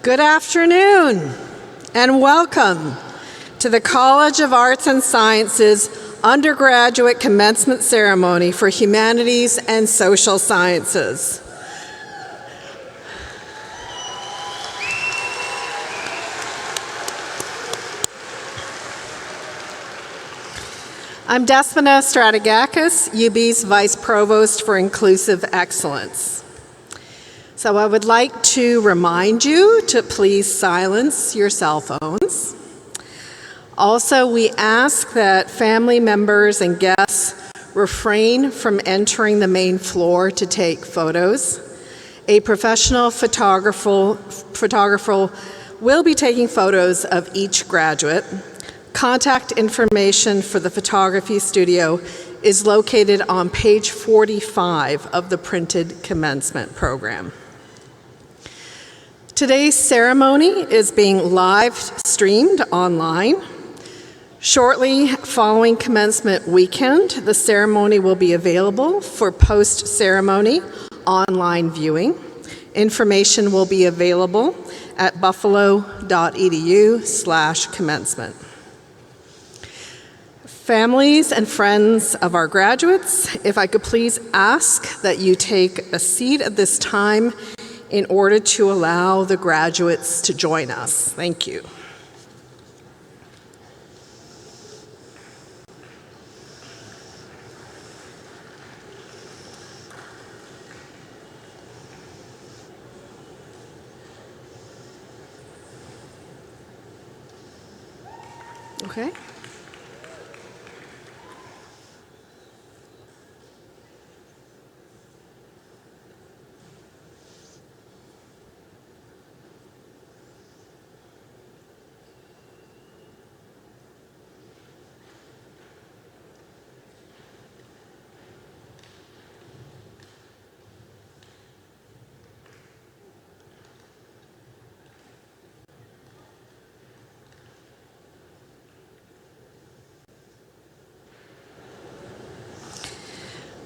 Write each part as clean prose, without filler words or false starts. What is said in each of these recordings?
Good afternoon, and welcome to the College of Arts and Sciences Undergraduate Commencement Ceremony for Humanities and Social Sciences. I'm Despina Stratigakis, UB's Vice Provost for Inclusive Excellence. So I would like to remind you to please silence your cell phones. Also, we ask that family members and guests refrain from entering the main floor to take photos. A professional photographer will be taking photos of each graduate. Contact information for the photography studio is located on page 45 of the printed commencement program. Today's ceremony is being live streamed online. Shortly following commencement weekend, the ceremony will be available for post-ceremony online viewing. Information will be available at buffalo.edu/commencement. Families and friends of our graduates, if I could please ask that you take a seat at this time in order to allow the graduates to join us. Thank you. Okay.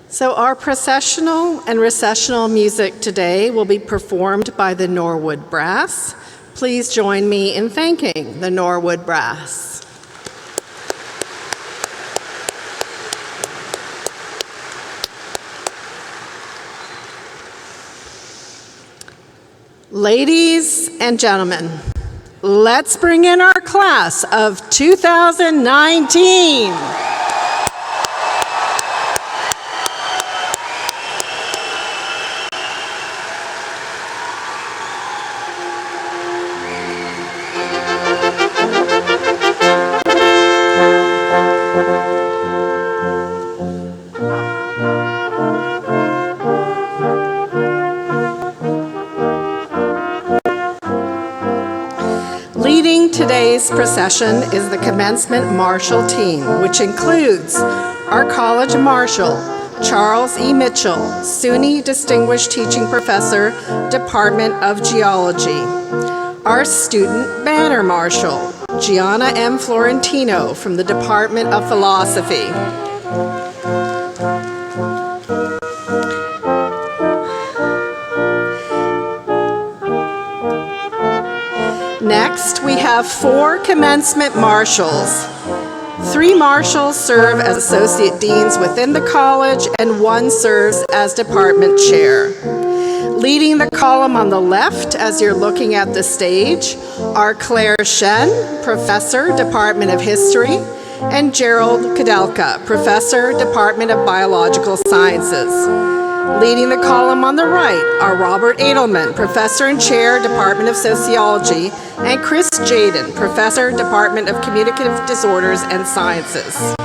So our processional and recessional music today will be performed by the Norwood Brass. Please join me in thanking the Norwood Brass. Ladies and gentlemen, let's bring in our class of 2019. Leading today's procession is the Commencement Marshal team, which includes our College Marshal, Charles E. Mitchell, SUNY Distinguished Teaching Professor, Department of Geology. Our Student Banner Marshal, Gianna M. Florentino from the Department of Philosophy. Next, we have 4 commencement marshals. 3 marshals serve as associate deans within the college, and 1 serves as department chair. Leading the column on the left, as you're looking at the stage, are Claire Shen, Professor, Department of History, and Gerald Kudelka, Professor, Department of Biological Sciences. Leading the column on the right are Robert Edelman, Professor and Chair, Department of Sociology, and Chris Jaden, Professor, Department of Communicative Disorders and Sciences.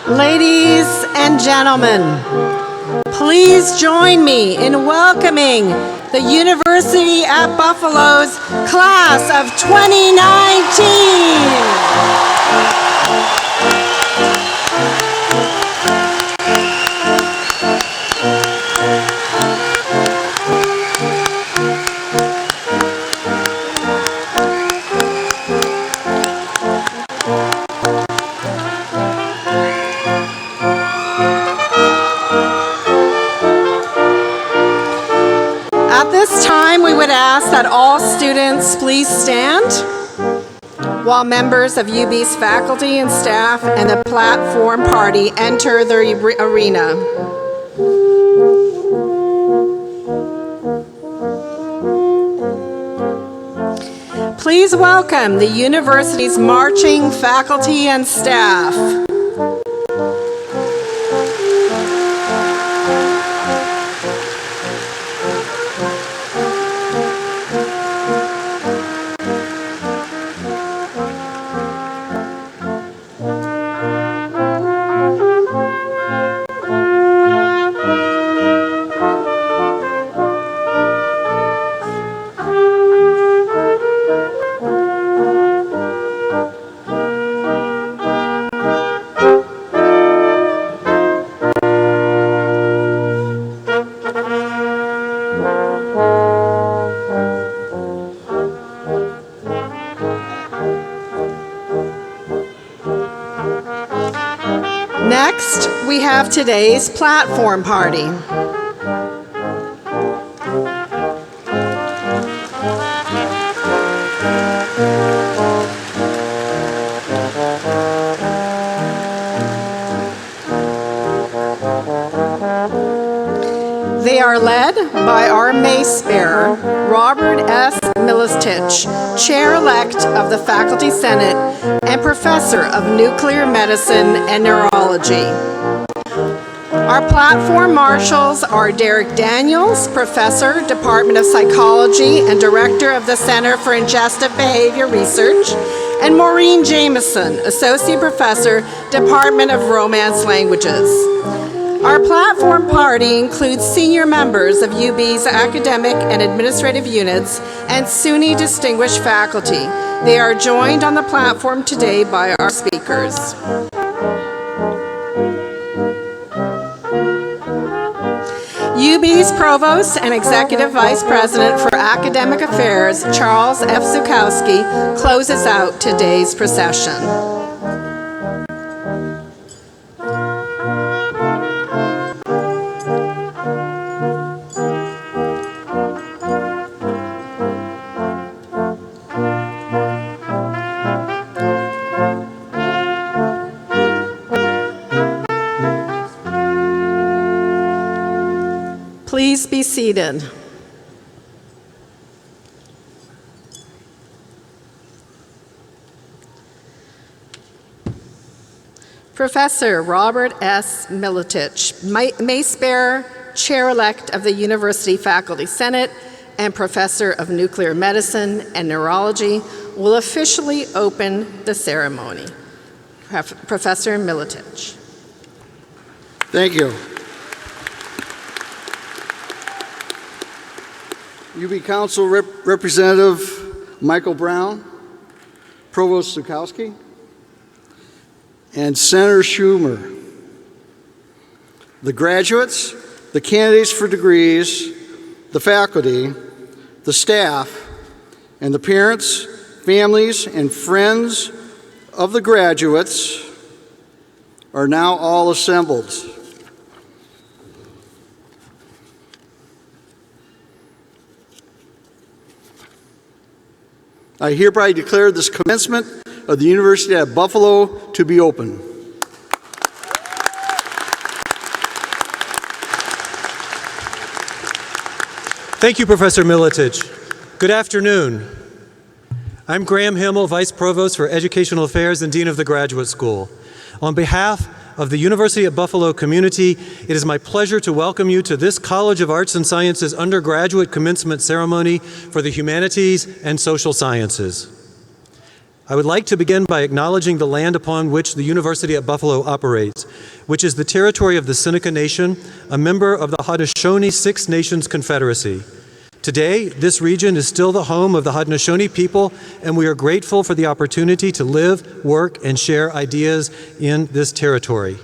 Ladies and gentlemen, please join me in welcoming the University at Buffalo's class of 2019. At this time, we would ask that all students please stand while members of UB's faculty and staff and the platform party enter the arena. Please welcome the university's marching faculty and staff. Next, we have today's platform party. They are led by our mace bearer, Robert S. Milistich, Chair-elect of the Faculty Senate and Professor of Nuclear Medicine and Neurology. Our platform marshals are Derek Daniels, Professor, Department of Psychology and Director of the Center for Ingestive Behavior Research, and Maureen Jameson, Associate Professor, Department of Romance Languages. Our platform party includes senior members of UB's academic and administrative units and SUNY distinguished faculty. They are joined on the platform today by our speakers. UB's Provost and Executive Vice President for Academic Affairs, Charles F. Zukowski, closes out today's procession. Please be seated. Professor Robert S. Militich, Mace-Bearer, Chair-elect of the University Faculty Senate, and Professor of Nuclear Medicine and Neurology, will officially open the ceremony. Professor Militich. Thank you. UB Council Representative Michael Brown, Provost Zukowski, and Senator Schumer, the graduates, the candidates for degrees, the faculty, the staff, and the parents, families, and friends of the graduates are now all assembled. I hereby declare this commencement of the University at Buffalo to be open. Thank you, Professor Militich. Good afternoon. I'm Graham Himmel, Vice Provost for Educational Affairs and Dean of the Graduate School. On behalf of the University at Buffalo community, it is my pleasure to welcome you to this College of Arts and Sciences undergraduate commencement ceremony for the humanities and social sciences. I would like to begin by acknowledging the land upon which the University at Buffalo operates, which is the territory of the Seneca Nation, a member of the Haudenosaunee Six Nations Confederacy. Today, this region is still the home of the Haudenosaunee people, and we are grateful for the opportunity to live, work, and share ideas in this territory.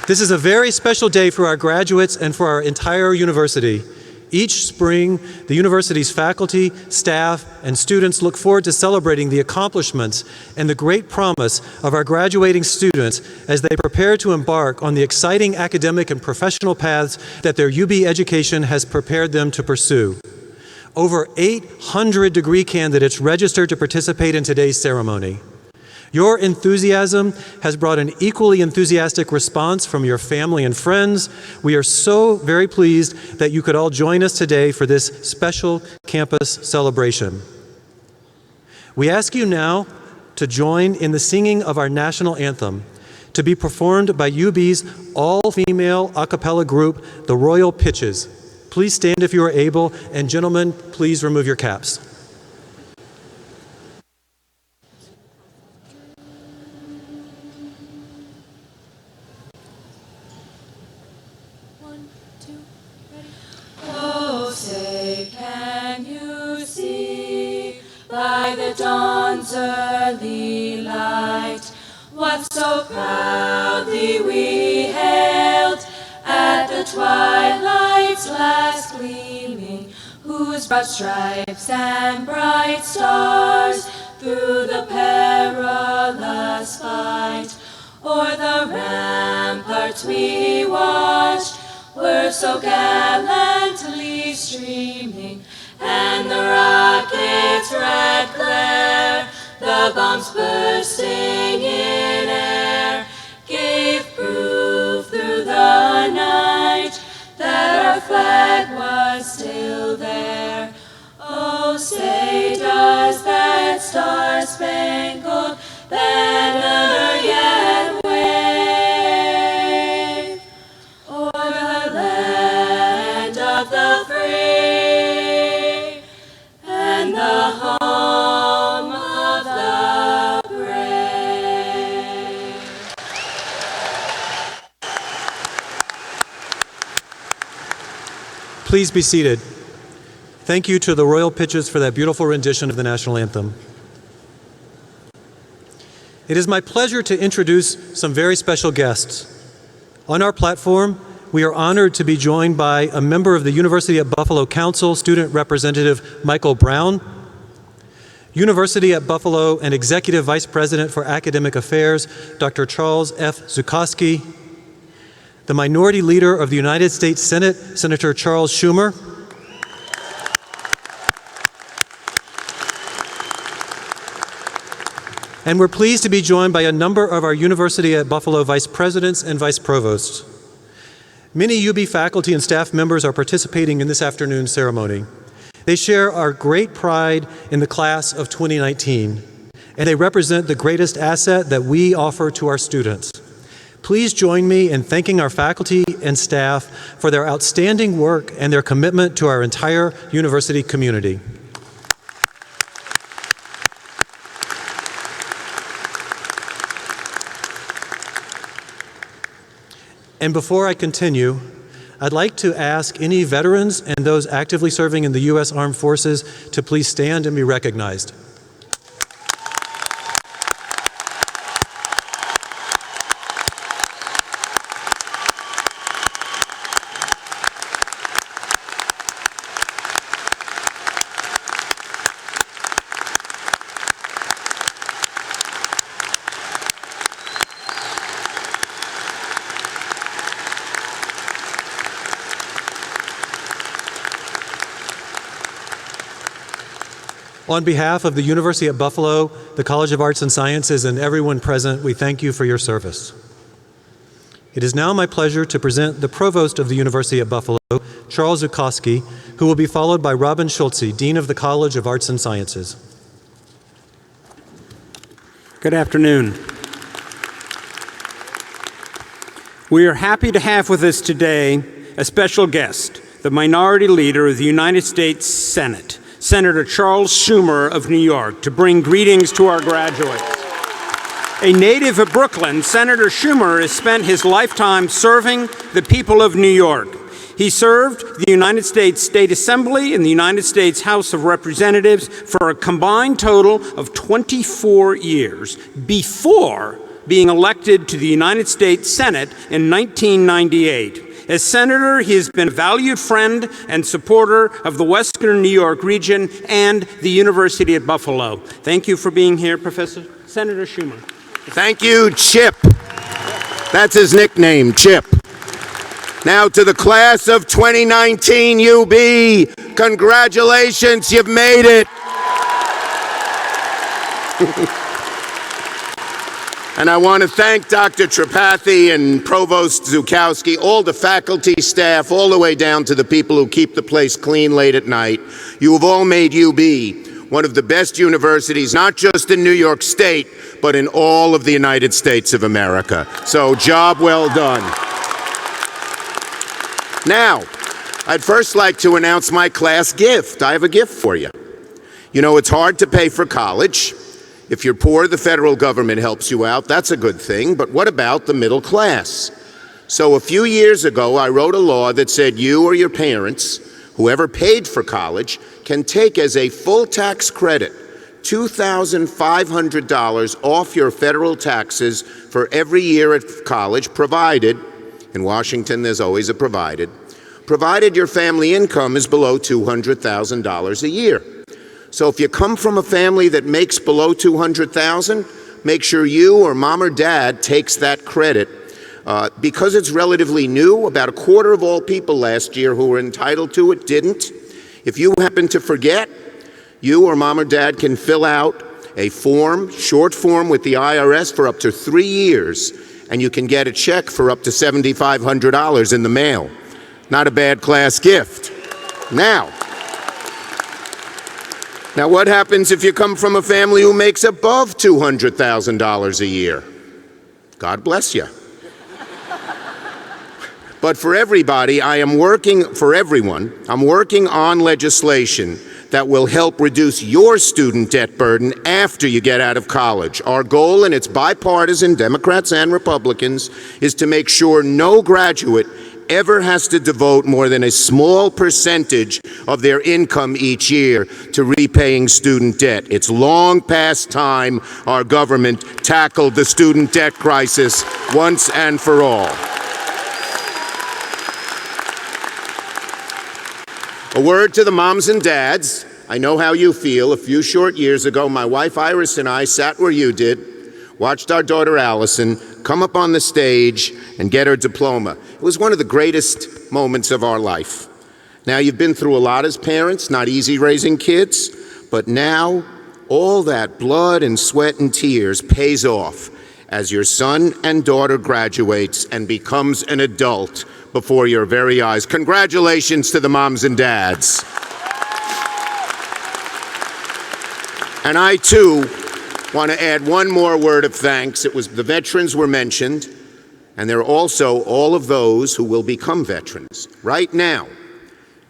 This is a very special day for our graduates and for our entire university. Each spring, the university's faculty, staff, and students look forward to celebrating the accomplishments and the great promise of our graduating students as they prepare to embark on the exciting academic and professional paths that their UB education has prepared them to pursue. Over 800 degree candidates registered to participate in today's ceremony. Your enthusiasm has brought an equally enthusiastic response from your family and friends. We are so very pleased that you could all join us today for this special campus celebration. We ask you now to join in the singing of our national anthem, to be performed by UB's all-female a cappella group, the Royal Pitches. Please stand if you are able, and gentlemen, please remove your caps. By the dawn's early light, what so proudly we hailed at the twilight's last gleaming, whose broad stripes and bright stars through the perilous fight o'er the ramparts we watched were so gallantly streaming, and the rocket's red glare, the bombs bursting in air, gave proof through the night that our flag was still there. Oh, say does that star-spangled banner yet wave o'er the land of the free, the home of the brave. Please be seated. Thank you to the Royal Pitches for that beautiful rendition of the national anthem. It is my pleasure to introduce some very special guests. On our platform, we are honored to be joined by a member of the University at Buffalo Council, Student Representative Michael Brown, University at Buffalo and Executive Vice President for Academic Affairs, Dr. Charles F. Zukowski, the Minority Leader of the United States Senate, Senator Charles Schumer, And we're pleased to be joined by a number of our University at Buffalo vice presidents and vice provosts. Many UB faculty and staff members are participating in this afternoon's ceremony. They share our great pride in the class of 2019, and they represent the greatest asset that we offer to our students. Please join me in thanking our faculty and staff for their outstanding work and their commitment to our entire university community. And before I continue, I'd like to ask any veterans and those actively serving in the U.S. Armed Forces to please stand and be recognized. On behalf of the University at Buffalo, the College of Arts and Sciences, and everyone present, we thank you for your service. It is now my pleasure to present the Provost of the University at Buffalo, Charles Zukowski, who will be followed by Robin Schulze, Dean of the College of Arts and Sciences. Good afternoon. We are happy to have with us today a special guest, the Minority Leader of the United States Senate, Senator Charles Schumer of New York, to bring greetings to our graduates. A native of Brooklyn, Senator Schumer has spent his lifetime serving the people of New York. He served the United States State Assembly and the United States House of Representatives for a combined total of 24 years before being elected to the United States Senate in 1998. As senator, he has been a valued friend and supporter of the Western New York region and the University at Buffalo. Thank you for being here, Professor Senator Schumer. Thank you, Chip. That's his nickname, Chip. Now to the class of 2019 UB, congratulations, you've made it. And I want to thank Dr. Tripathi and Provost Zukowski, all the faculty, staff, all the way down to the people who keep the place clean late at night. You have all made UB one of the best universities, not just in New York State, but in all of the United States of America. So, job well done. Now, I'd first like to announce my class gift. I have a gift for you. You know, it's hard to pay for college. If you're poor, the federal government helps you out. That's a good thing. But what about the middle class? So a few years ago, I wrote a law that said you or your parents, whoever paid for college, can take as a full tax credit $2,500 off your federal taxes for every year at college, provided, in Washington there's always a provided your family income is below $200,000 a year. So if you come from a family that makes below $200,000, make sure you or mom or dad takes that credit. Because it's relatively new, about a quarter of all people last year who were entitled to it didn't. If you happen to forget, you or mom or dad can fill out a form, short form with the IRS for up to 3 years, and you can get a check for up to $7,500 in the mail. Not a bad class gift. Now, what happens if you come from a family who makes above $200,000 a year? God bless you. But for everybody, I'm working on legislation that will help reduce your student debt burden after you get out of college. Our goal, and it's bipartisan, Democrats and Republicans, is to make sure no graduate ever has to devote more than a small percentage of their income each year to repaying student debt. It's long past time our government tackled the student debt crisis once and for all. A word to the moms and dads. I know how you feel. A few short years ago, my wife Iris and I sat where you did, watched our daughter Allison come up on the stage and get her diploma. It was one of the greatest moments of our life. Now, you've been through a lot as parents, not easy raising kids, but now all that blood and sweat and tears pays off as your son and daughter graduates and becomes an adult before your very eyes. Congratulations to the moms and dads. And I, too, want to add one more word of thanks. The veterans were mentioned, and there are also all of those who will become veterans. Right now,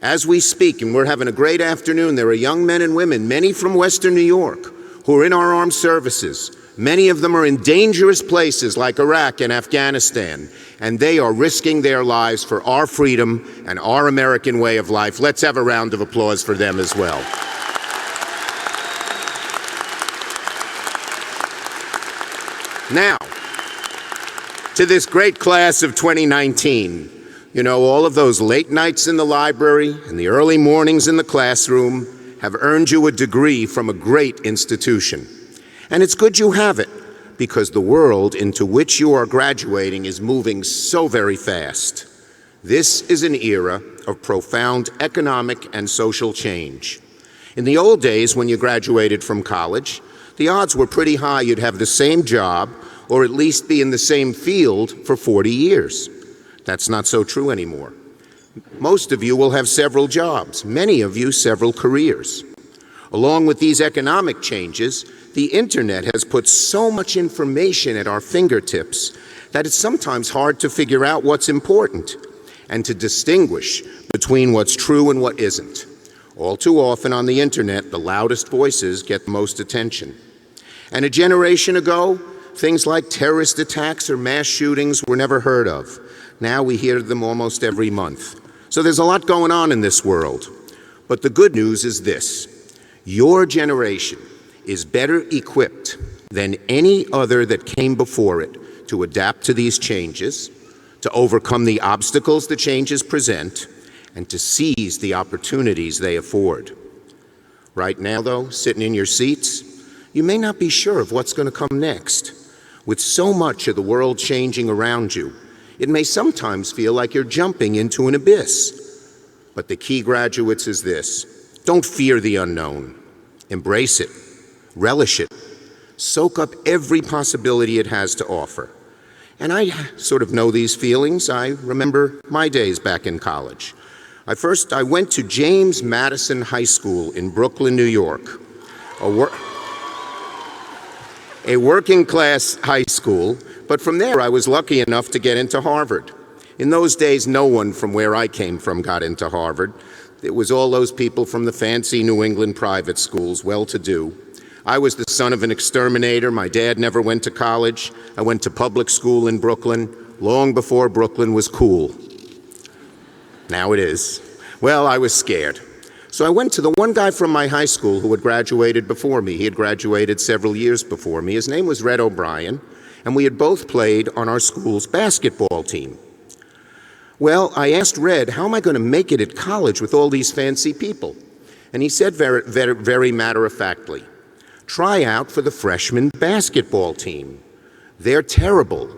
as we speak, and we're having a great afternoon, there are young men and women, many from Western New York, who are in our armed services. Many of them are in dangerous places like Iraq and Afghanistan, and they are risking their lives for our freedom and our American way of life. Let's have a round of applause for them as well. Now, to this great class of 2019, you know, all of those late nights in the library and the early mornings in the classroom have earned you a degree from a great institution. And it's good you have it, because the world into which you are graduating is moving so very fast. This is an era of profound economic and social change. In the old days, when you graduated from college, the odds were pretty high you'd have the same job or at least be in the same field for 40 years. That's not so true anymore. Most of you will have several jobs, many of you several careers. Along with these economic changes, the internet has put so much information at our fingertips that it's sometimes hard to figure out what's important and to distinguish between what's true and what isn't. All too often on the internet, the loudest voices get the most attention. And a generation ago, things like terrorist attacks or mass shootings were never heard of. Now we hear them almost every month. So there's a lot going on in this world. But the good news is this: your generation is better equipped than any other that came before it to adapt to these changes, to overcome the obstacles the changes present, and to seize the opportunities they afford. Right now, though, sitting in your seats, you may not be sure of what's going to come next. With so much of the world changing around you, it may sometimes feel like you're jumping into an abyss. But the key, graduates, is this: don't fear the unknown. Embrace it. Relish it. Soak up every possibility it has to offer. And I sort of know these feelings. I remember my days back in college. I went to James Madison High School in Brooklyn, New York, a working-class high school, but from there I was lucky enough to get into Harvard. In those days, no one from where I came from got into Harvard. It was all those people from the fancy New England private schools, well-to-do. I was the son of an exterminator. My dad never went to college. I went to public school in Brooklyn, long before Brooklyn was cool. Now it is. Well, I was scared. So I went to the one guy from my high school who had graduated before me. He had graduated several years before me. His name was Red O'Brien, and we had both played on our school's basketball team. Well, I asked Red, how am I going to make it at college with all these fancy people? And he said very matter-of-factly, try out for the freshman basketball team. They're terrible,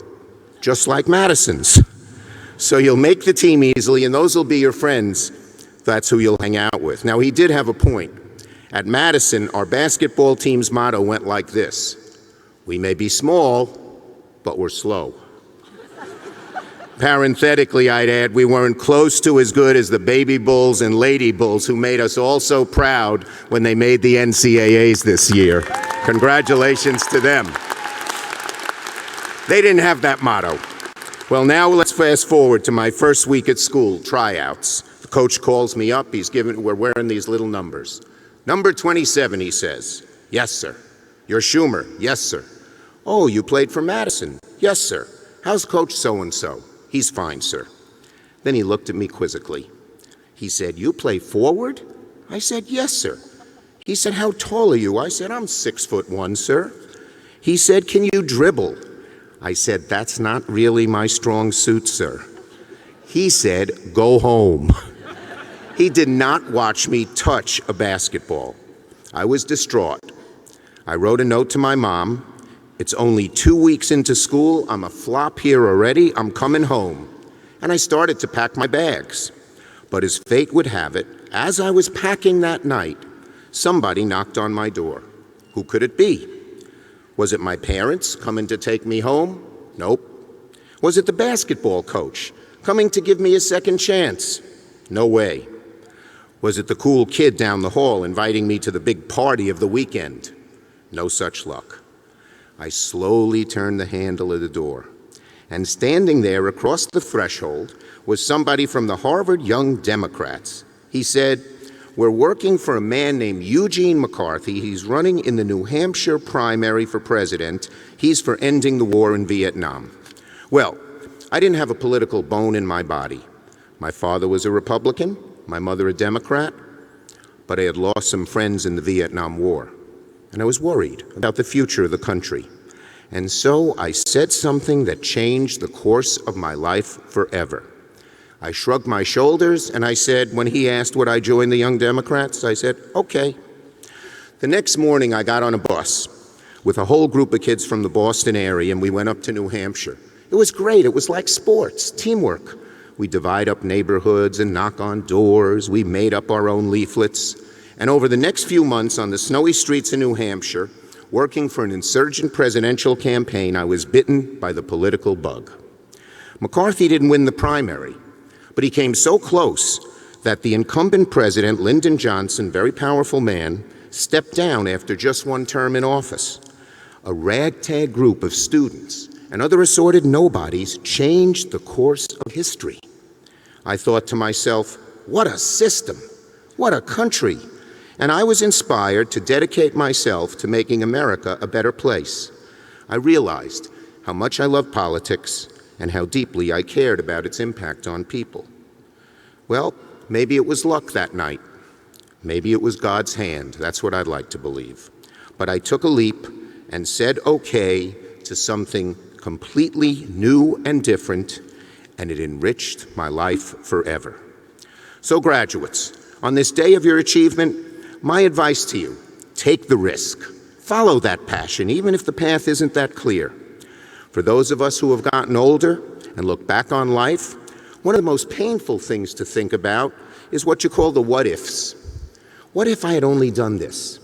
just like Madison's. So you'll make the team easily, and those will be your friends. That's who you'll hang out with. Now, he did have a point. At Madison, our basketball team's motto went like this: we may be small, but we're slow. Parenthetically, I'd add, we weren't close to as good as the Baby Bulls and Lady Bulls, who made us all so proud when they made the NCAAs this year. Congratulations to them. They didn't have that motto. Well, now let's fast forward to my first week at school, tryouts. The coach calls me up. We're wearing these little numbers. Number 27, he says. Yes, sir. You're Schumer. Yes, sir. Oh, you played for Madison. Yes, sir. How's Coach so-and-so? He's fine, sir. Then he looked at me quizzically. He said, you play forward? I said, yes, sir. He said, how tall are you? I said, I'm 6'1", sir. He said, can you dribble? I said, that's not really my strong suit, sir. He said, go home. He did not watch me touch a basketball. I was distraught. I wrote a note to my mom. It's only 2 weeks into school. I'm a flop here already. I'm coming home. And I started to pack my bags. But as fate would have it, as I was packing that night, somebody knocked on my door. Who could it be? Was it my parents coming to take me home? Nope. Was it the basketball coach coming to give me a second chance? No way. Was it the cool kid down the hall inviting me to the big party of the weekend? No such luck. I slowly turned the handle of the door, and standing there across the threshold was somebody from the Harvard Young Democrats. He said, "We're working for a man named Eugene McCarthy. He's running in the New Hampshire primary for president. He's for ending the war in Vietnam." Well, I didn't have a political bone in my body. My father was a Republican, my mother a Democrat, but I had lost some friends in the Vietnam War, and I was worried about the future of the country. And so I said something that changed the course of my life forever. I shrugged my shoulders and I said, when he asked would I join the Young Democrats, I said, okay. The next morning I got on a bus with a whole group of kids from the Boston area and we went up to New Hampshire. It was great. It was like sports, teamwork. We divide up neighborhoods and knock on doors. We made up our own leaflets. And over the next few months on the snowy streets of New Hampshire, working for an insurgent presidential campaign, I was bitten by the political bug. McCarthy didn't win the primary, but he came so close that the incumbent president, Lyndon Johnson, very powerful man, stepped down after just one term in office. A ragtag group of students and other assorted nobodies changed the course of history. I thought to myself, what a system, what a country. And I was inspired to dedicate myself to making America a better place. I realized how much I loved politics and how deeply I cared about its impact on people. Well, maybe it was luck that night. Maybe it was God's hand. That's what I'd like to believe. But I took a leap and said okay to something completely new and different, and it enriched my life forever. So graduates, on this day of your achievement, my advice to you, take the risk. Follow that passion, even if the path isn't that clear. For those of us who have gotten older and look back on life, one of the most painful things to think about is what you call the what ifs. What if I had only done this?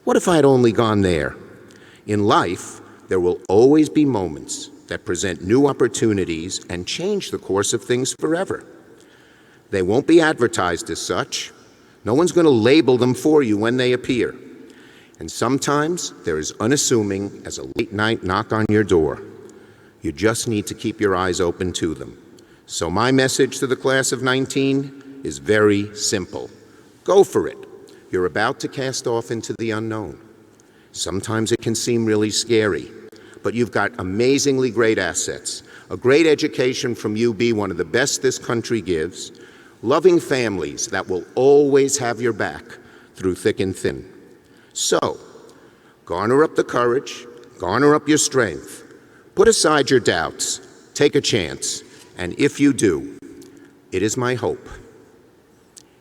What if I had only gone there? In life, there will always be moments that present new opportunities and change the course of things forever. They won't be advertised as such. No one's going to label them for you when they appear. And sometimes they're as unassuming as a late-night knock on your door. You just need to keep your eyes open to them. So my message to the class of 19 is very simple. Go for it. You're about to cast off into the unknown. Sometimes it can seem really scary, but you've got amazingly great assets, a great education from UB, one of the best this country gives, loving families that will always have your back through thick and thin. So, garner up the courage, garner up your strength, put aside your doubts, take a chance, and if you do, it is my hope,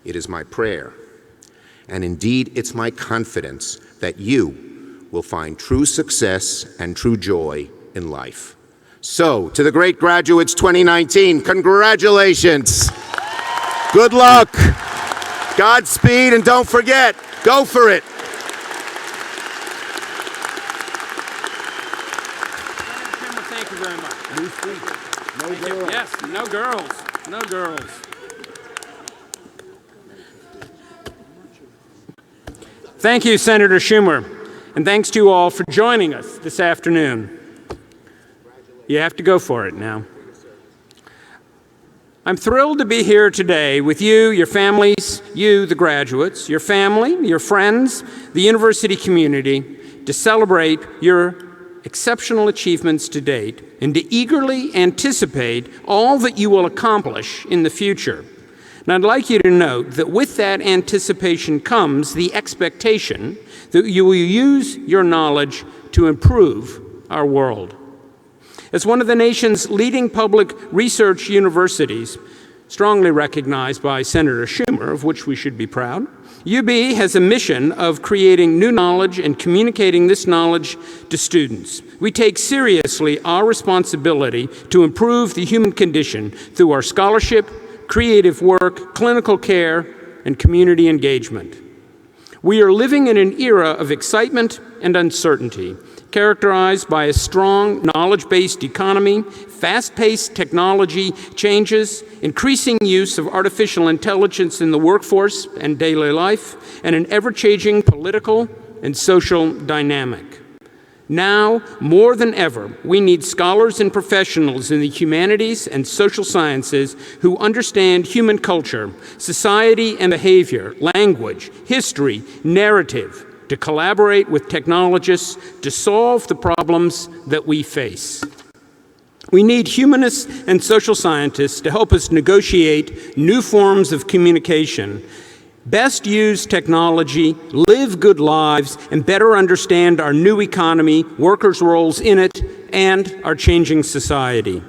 it is my prayer, and indeed it's my confidence that you will find true success and true joy in life. So, to the great graduates 2019, congratulations. Good luck. Godspeed, and don't forget, go for it. Thank you very much. Yes, no girls. No girls. Thank you, Senator Schumer. And thanks to you all for joining us this afternoon. You have to go for it now. I'm thrilled to be here today with you, your families, you, the graduates, your family, your friends, the university community, to celebrate your exceptional achievements to date and to eagerly anticipate all that you will accomplish in the future. And I'd like you to note that with that anticipation comes the expectation that you will use your knowledge to improve our world. As one of the nation's leading public research universities, strongly recognized by Senator Schumer, of which we should be proud, UB has a mission of creating new knowledge and communicating this knowledge to students. We take seriously our responsibility to improve the human condition through our scholarship, creative work, clinical care, and community engagement. We are living in an era of excitement and uncertainty, characterized by a strong knowledge-based economy, fast-paced technology changes, increasing use of artificial intelligence in the workforce and daily life, and an ever-changing political and social dynamic. Now, more than ever, we need scholars and professionals in the humanities and social sciences who understand human culture, society and behavior, language, history, narrative, to collaborate with technologists to solve the problems that we face. We need humanists and social scientists to help us negotiate new forms of communication, best use technology, live good lives, and better understand our new economy, workers' roles in it, and our changing society.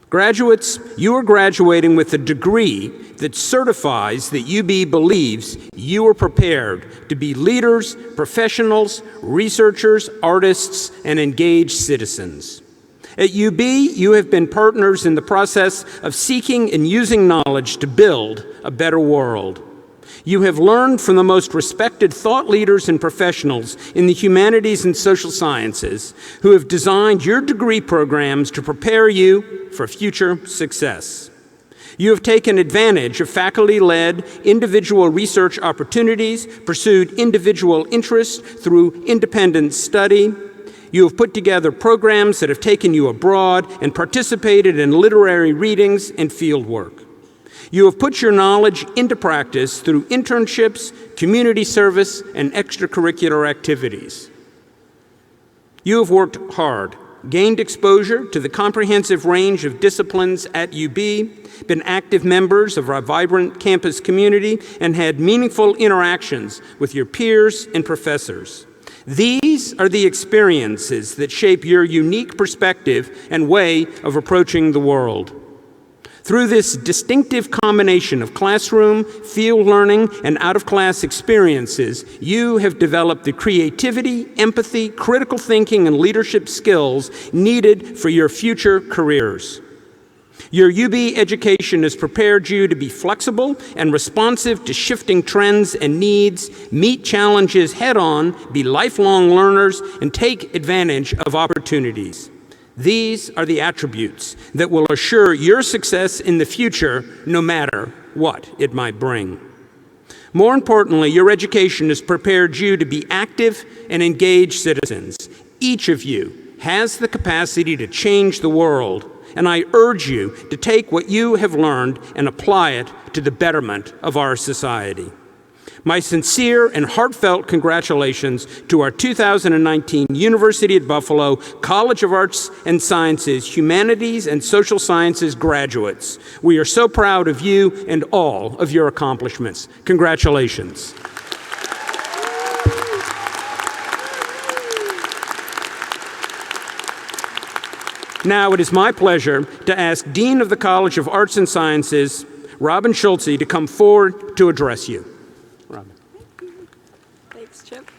Graduates, you are graduating with a degree that certifies that UB believes you are prepared to be leaders, professionals, researchers, artists, and engaged citizens. At UB, you have been partners in the process of seeking and using knowledge to build a better world. You have learned from the most respected thought leaders and professionals in the humanities and social sciences who have designed your degree programs to prepare you for future success. You have taken advantage of faculty-led individual research opportunities, pursued individual interests through independent study. You have put together programs that have taken you abroad and participated in literary readings and fieldwork. You have put your knowledge into practice through internships, community service, and extracurricular activities. You have worked hard, gained exposure to the comprehensive range of disciplines at UB, been active members of our vibrant campus community, and had meaningful interactions with your peers and professors. These are the experiences that shape your unique perspective and way of approaching the world. Through this distinctive combination of classroom, field learning, and out-of-class experiences, you have developed the creativity, empathy, critical thinking, and leadership skills needed for your future careers. Your UB education has prepared you to be flexible and responsive to shifting trends and needs, meet challenges head-on, be lifelong learners, and take advantage of opportunities. These are the attributes that will assure your success in the future, no matter what it might bring. More importantly, your education has prepared you to be active and engaged citizens. Each of you has the capacity to change the world, and I urge you to take what you have learned and apply it to the betterment of our society. My sincere and heartfelt congratulations to our 2019 University at Buffalo College of Arts and Sciences, Humanities and Social Sciences graduates. We are so proud of you and all of your accomplishments. Congratulations. Now it is my pleasure to ask Dean of the College of Arts and Sciences, Robin Schulze, to come forward to address you. Robin. Thanks, Chip.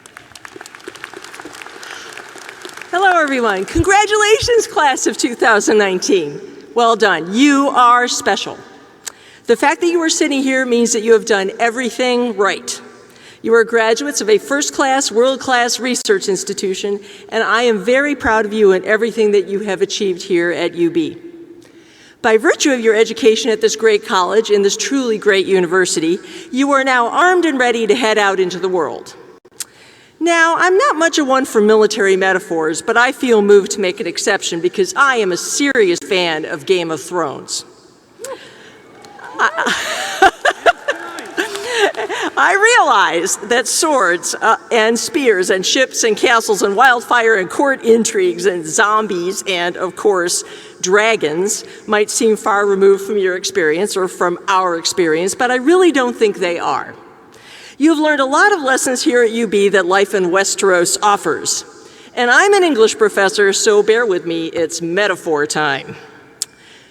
Hello, everyone. Congratulations, class of 2019. Well done. You are special. The fact that you are sitting here means that you have done everything right. You are graduates of a first-class, world-class research institution, and I am very proud of you and everything that you have achieved here at UB. By virtue of your education at this great college and this truly great university, you are now armed and ready to head out into the world. Now, I'm not much of one for military metaphors, but I feel moved to make an exception because I am a serious fan of Game of Thrones. I realize that swords and spears and ships and castles and wildfire and court intrigues and zombies and, of course, dragons might seem far removed from your experience or from our experience, but I really don't think they are. You've learned a lot of lessons here at UB that life in Westeros offers. And I'm an English professor, so bear with me, it's metaphor time.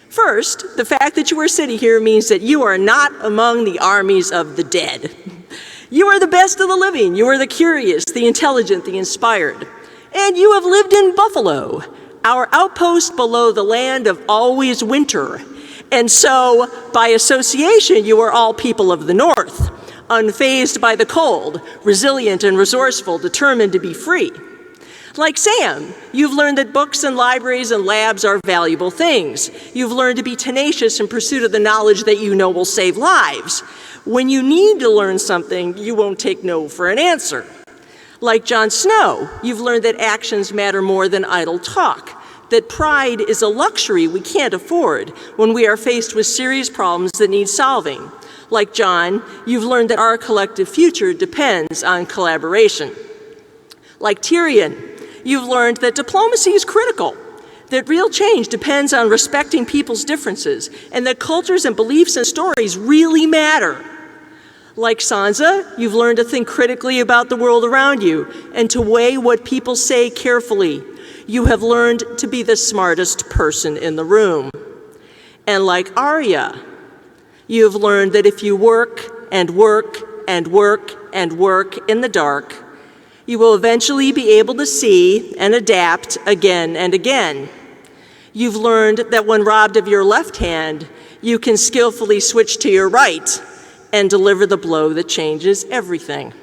First, the fact that you are sitting here means that you are not among the armies of the dead. You are the best of the living. You are the curious, the intelligent, the inspired. And you have lived in Buffalo, our outpost below the land of always winter. And so, by association, you are all people of the North. unfazed by the cold, resilient and resourceful, determined to be free. Like Sam, you've learned that books and libraries and labs are valuable things. You've learned to be tenacious in pursuit of the knowledge that you know will save lives. When you need to learn something, you won't take no for an answer. Like Jon Snow, you've learned that actions matter more than idle talk, that pride is a luxury we can't afford when we are faced with serious problems that need solving. Like John, you've learned that our collective future depends on collaboration. Like Tyrion, you've learned that diplomacy is critical, that real change depends on respecting people's differences, and that cultures and beliefs and stories really matter. Like Sansa, you've learned to think critically about the world around you and to weigh what people say carefully. You have learned to be the smartest person in the room. And like Arya, you have learned that if you work and work and work and work in the dark, you will eventually be able to see and adapt again and again. You've learned that when robbed of your left hand, you can skillfully switch to your right and deliver the blow that changes everything.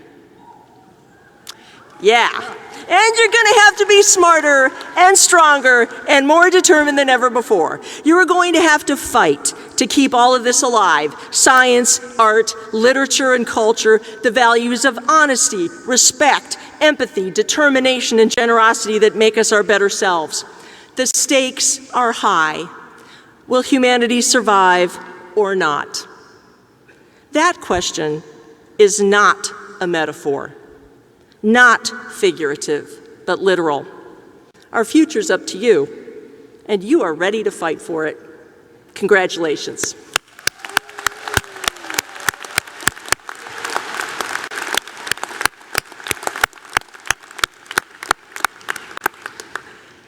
Yeah, and you're gonna have to be smarter and stronger and more determined than ever before. You are going to have to fight to keep all of this alive. Science, art, literature, and culture, the values of honesty, respect, empathy, determination, and generosity that make us our better selves. The stakes are high. Will humanity survive or not? That question is not a metaphor, not figurative, but literal. Our future's up to you, and you are ready to fight for it. Congratulations.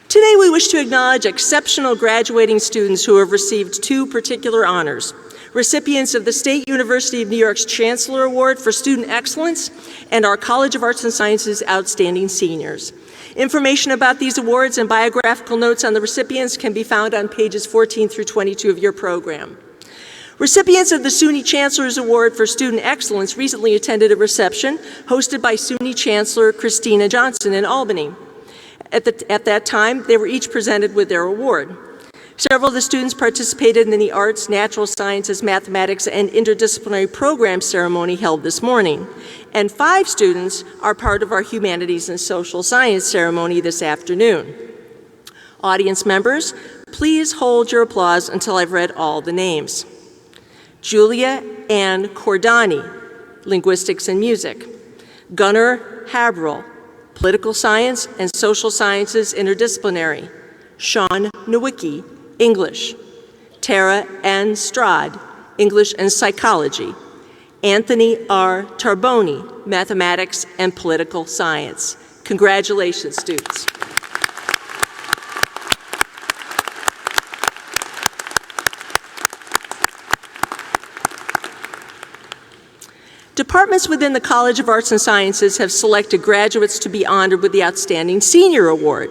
Today we wish to acknowledge exceptional graduating students who have received two particular honors. Recipients of the State University of New York's Chancellor Award for Student Excellence and our College of Arts and Sciences Outstanding Seniors. Information about these awards and biographical notes on the recipients can be found on pages 14 through 22 of your program. Recipients of the SUNY Chancellor's Award for Student Excellence recently attended a reception hosted by SUNY Chancellor Christina Johnson in Albany. At that time, they were each presented with their award. Several of the students participated in the arts, natural sciences, mathematics, and interdisciplinary program ceremony held this morning. And 5 students are part of our humanities and social science ceremony this afternoon. Audience members, please hold your applause until I've read all the names. Julia Ann Cordani, Linguistics and Music. Gunnar Habrel, Political Science and Social Sciences Interdisciplinary. Sean Nowicki, English. Tara Ann Strad, English and Psychology. Anthony R. Tarboni, Mathematics and Political Science. Congratulations, students. Departments within the College of Arts and Sciences have selected graduates to be honored with the Outstanding Senior Award.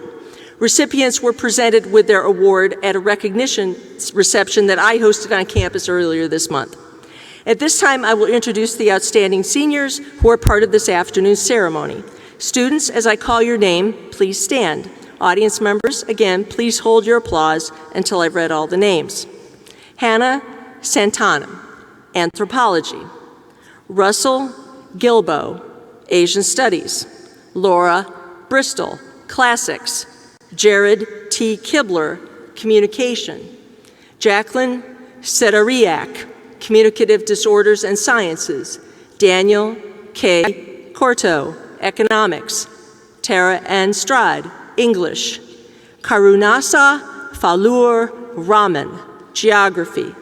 Recipients were presented with their award at a recognition reception that I hosted on campus earlier this month. At this time, I will introduce the outstanding seniors who are part of this afternoon's ceremony. Students, as I call your name, please stand. Audience members, again, please hold your applause until I've read all the names. Hannah Santana, Anthropology. Russell Gilbo, Asian Studies. Laura Bristol, Classics. Jared T. Kibler, Communication. Jacqueline Sedariak, Communicative Disorders and Sciences. Daniel K. Corto, Economics. Tara Ann Strad, English. Karunasa Falur Raman, Geography.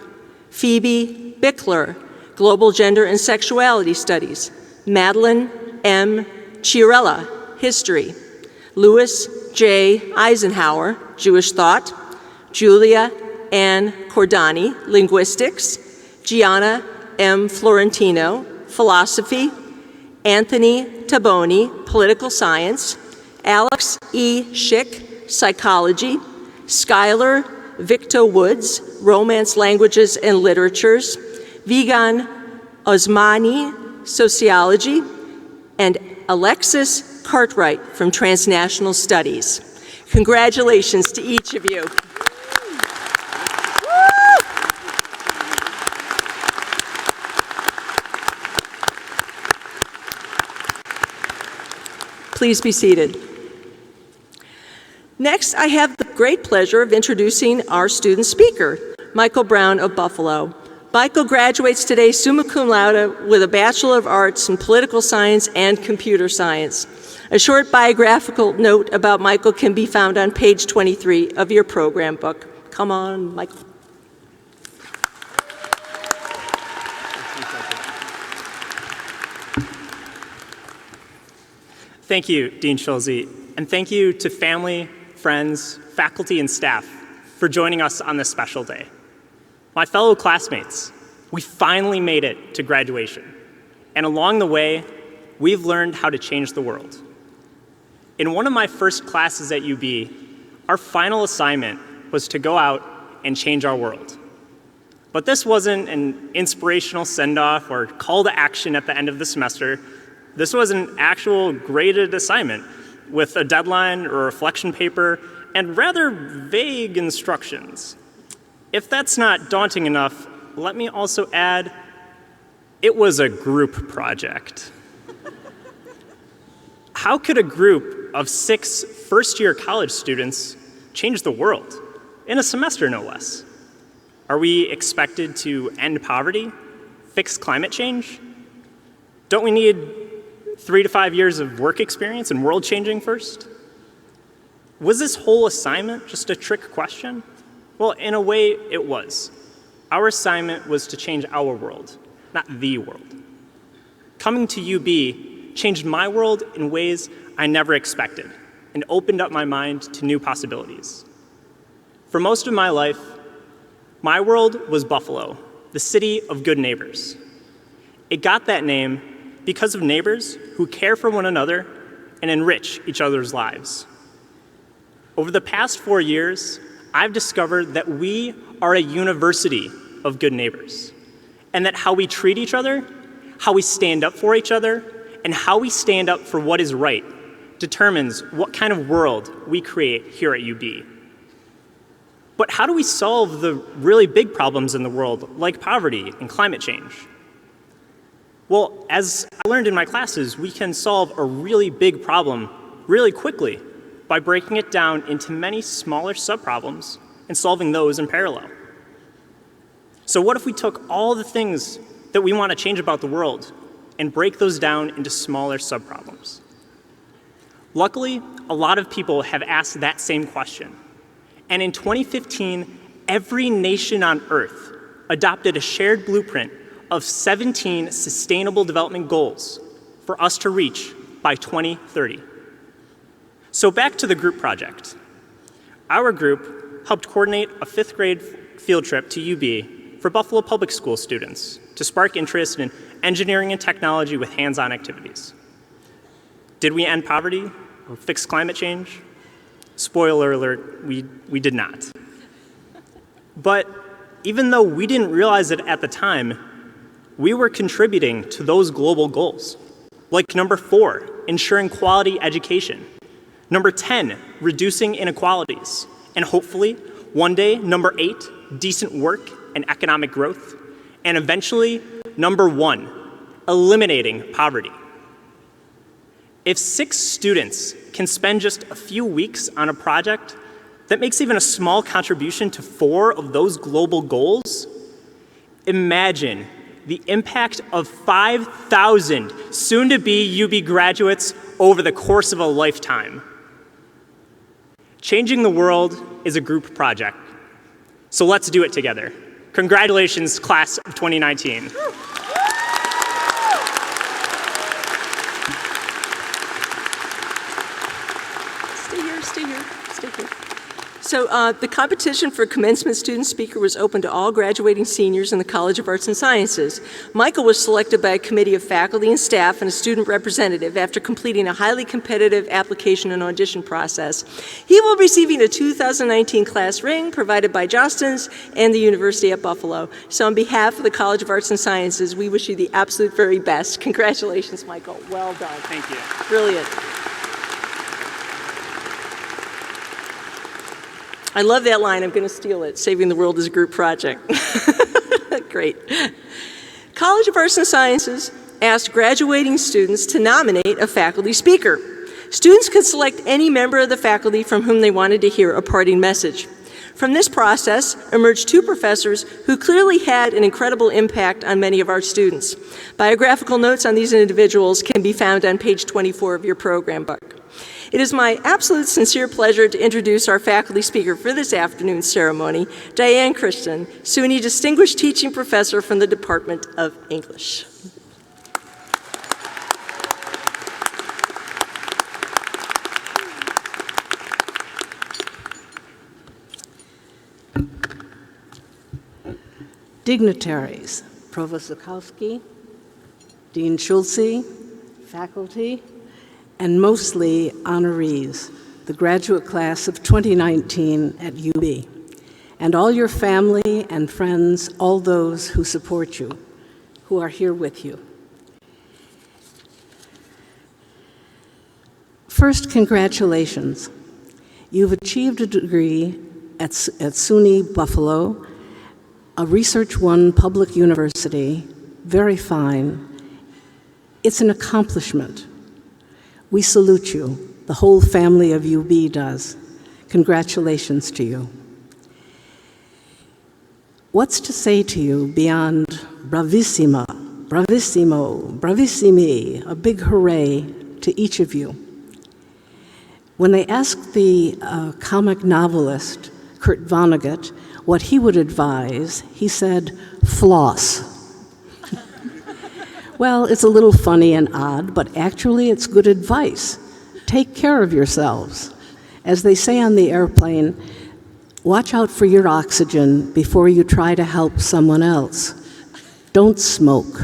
Phoebe Bickler, Global Gender and Sexuality Studies. Madeline M. Chiarella, History. Louis J. Eisenhower, Jewish Thought. Julia Ann Cordani, Linguistics. Gianna M. Florentino, Philosophy. Anthony Taboni, Political Science. Alex E. Schick, Psychology. Skylar Victor Woods, Romance, Languages, and Literatures. Vigan Osmani, Sociology, and Alexis Cartwright from Transnational Studies. Congratulations to each of you. Please be seated. Next, I have the great pleasure of introducing our student speaker, Michael Brown of Buffalo. Michael graduates today summa cum laude with a Bachelor of Arts in Political Science and Computer Science. A short biographical note about Michael can be found on page 23 of your program book. Come on, Michael. Thank you, Dean Schulze, and thank you to family, friends, faculty, and staff for joining us on this special day. My fellow classmates, we finally made it to graduation, and along the way, we've learned how to change the world. In one of my first classes at UB, our final assignment was to go out and change our world. But this wasn't an inspirational send-off or call to action at the end of the semester. This was an actual graded assignment with a deadline or a reflection paper and rather vague instructions. If that's not daunting enough, let me also add, it was a group project. How could a group of 6 first-year college students change the world? In a semester, no less. Are we expected to end poverty? Fix climate change? Don't we need 3 to 5 years of work experience and world changing first? Was this whole assignment just a trick question? Well, in a way, it was. Our assignment was to change our world, not the world. Coming to UB changed my world in ways I never expected and opened up my mind to new possibilities. For most of my life, my world was Buffalo, the city of good neighbors. It got that name because of neighbors who care for one another and enrich each other's lives. Over the past 4 years, I've discovered that we are a university of good neighbors, and that how we treat each other, how we stand up for each other, and how we stand up for what is right determines what kind of world we create here at UB. But how do we solve the really big problems in the world, like poverty and climate change? Well, as I learned in my classes, we can solve a really big problem really quickly by breaking it down into many smaller subproblems and solving those in parallel. So what if we took all the things that we want to change about the world and break those down into smaller subproblems? Luckily, a lot of people have asked that same question. And in 2015, every nation on Earth adopted a shared blueprint of 17 Sustainable Development Goals for us to reach by 2030. So back to the group project. Our group helped coordinate a 5th grade field trip to UB for Buffalo Public School students to spark interest in engineering and technology with hands-on activities. Did we end poverty or fix climate change? Spoiler alert, we did not. But even though we didn't realize it at the time, we were contributing to those global goals. Like number 4, ensuring quality education. Number 10, reducing inequalities. And hopefully, one day, number 8, decent work and economic growth. And eventually, number 1, eliminating poverty. If 6 students can spend just a few weeks on a project that makes even a small contribution to 4 of those global goals, imagine the impact of 5,000 soon-to-be UB graduates over the course of a lifetime. Changing the world is a group project, so let's do it together. Congratulations, class of 2019. So the competition for commencement student speaker was open to all graduating seniors in the College of Arts and Sciences. Michael was selected by a committee of faculty and staff and a student representative after completing a highly competitive application and audition process. He will be receiving a 2019 class ring provided by Jostens and the University at Buffalo. So on behalf of the College of Arts and Sciences, we wish you the absolute very best. Congratulations, Michael. Well done. Thank you. Brilliant. I love that line. I'm going to steal it. Saving the world is a group project. Great. College of Arts and Sciences asked graduating students to nominate a faculty speaker. Students could select any member of the faculty from whom they wanted to hear a parting message. From this process emerged two professors who clearly had an incredible impact on many of our students. Biographical notes on these individuals can be found on page 24 of your program book. It is my absolute sincere pleasure to introduce our faculty speaker for this afternoon's ceremony, Diane Christian, SUNY Distinguished Teaching Professor from the Department of English. Dignitaries, Provost Zukowski, Dean Schulze, faculty, and mostly honorees, the graduate class of 2019 at UB, and all your family and friends, all those who support you, who are here with you. First, congratulations. You've achieved a degree at SUNY Buffalo, a Research One public university, very fine. It's an accomplishment. We salute you. The whole family of UB does. Congratulations to you. What's to say to you beyond bravissima, bravissimo, bravissimi, a big hooray to each of you? When they asked the comic novelist Kurt Vonnegut what he would advise, he said, floss. Well, it's a little funny and odd, but actually it's good advice. Take care of yourselves. As they say on the airplane, watch out for your oxygen before you try to help someone else. Don't smoke.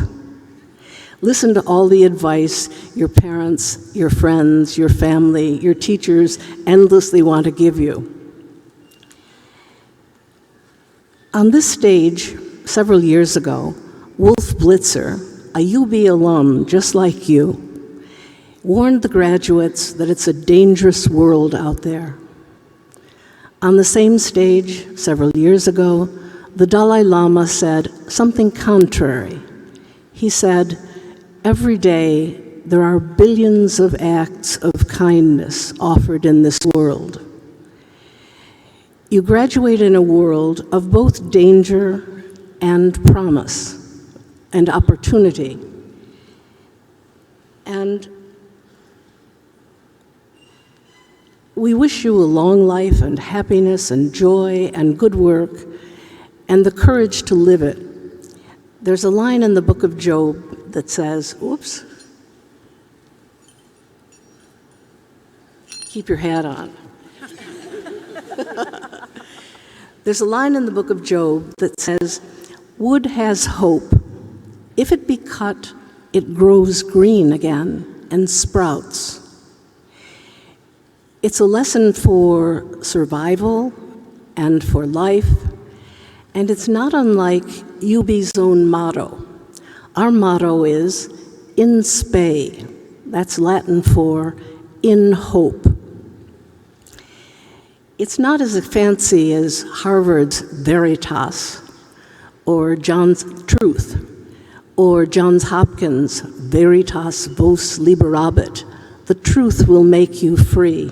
Listen to all the advice your parents, your friends, your family, your teachers endlessly want to give you. On this stage, several years ago, Wolf Blitzer, a UB alum just like you, warned the graduates that it's a dangerous world out there. On the same stage, several years ago, the Dalai Lama said something contrary. He said, every day there are billions of acts of kindness offered in this world. You graduate in a world of both danger and promise and opportunity. And we wish you a long life and happiness and joy and good work and the courage to live it. There's a line in the book of Job that says, oops, keep your hat on. There's a line in the book of Job that says, wood has hope. If it be cut, it grows green again and sprouts. It's a lesson for survival and for life, and it's not unlike UB's own motto. Our motto is in spe. That's Latin for in hope. It's not as fancy as Harvard's Veritas or John's Truth or Johns Hopkins' Veritas Vos Liberabit. The truth will make you free.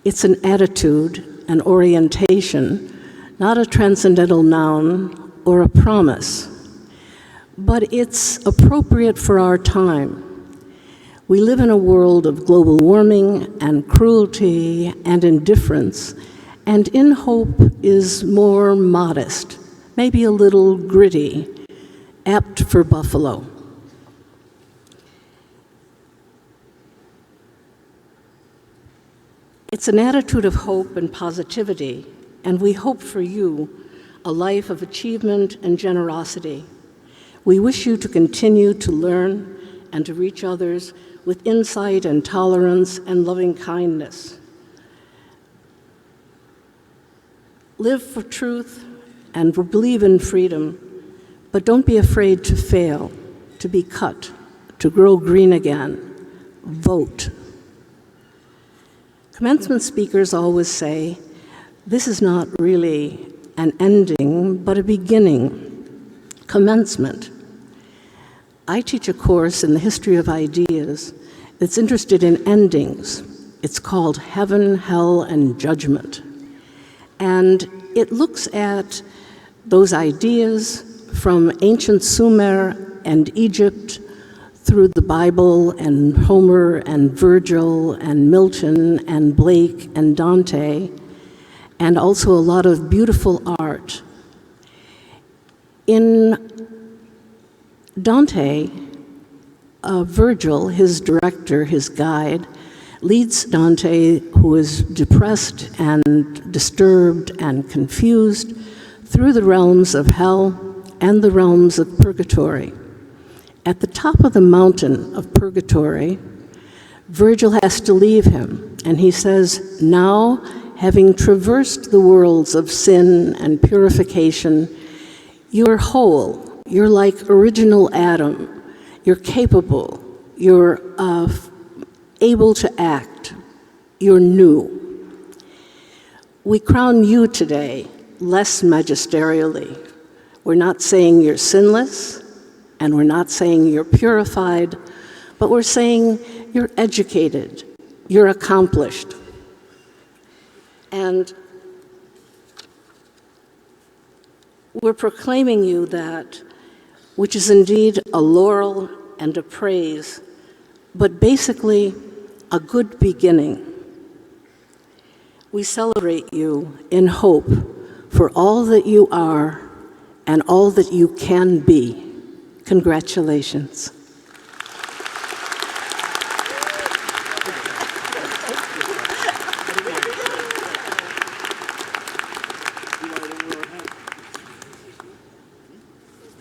It's an attitude, an orientation, not a transcendental noun or a promise, but it's appropriate for our time. We live in a world of global warming and cruelty and indifference, and in hope is more modest, maybe a little gritty, apt for Buffalo. It's an attitude of hope and positivity, and we hope for you a life of achievement and generosity. We wish you to continue to learn and to reach others with insight and tolerance and loving kindness. Live for truth and believe in freedom, but don't be afraid to fail, to be cut, to grow green again. Vote. Commencement speakers always say, this is not really an ending, but a beginning. Commencement. I teach a course in the history of ideas that's interested in endings. It's called Heaven, Hell, and Judgment. And it looks at those ideas from ancient Sumer and Egypt through the Bible and Homer and Virgil and Milton and Blake and Dante, and also a lot of beautiful art. In Dante, Virgil, his director, his guide, leads Dante, who is depressed and disturbed and confused, through the realms of hell and the realms of purgatory. At the top of the mountain of purgatory, Virgil has to leave him, and he says, now, having traversed the worlds of sin and purification, you're whole. You're like original Adam. You're capable. You're able to act. You're new. We crown you today less magisterially. We're not saying you're sinless, and we're not saying you're purified, but we're saying you're educated, you're accomplished. And we're proclaiming you that, which is indeed a laurel and a praise, but basically a good beginning. We celebrate you in hope for all that you are and all that you can be. Congratulations.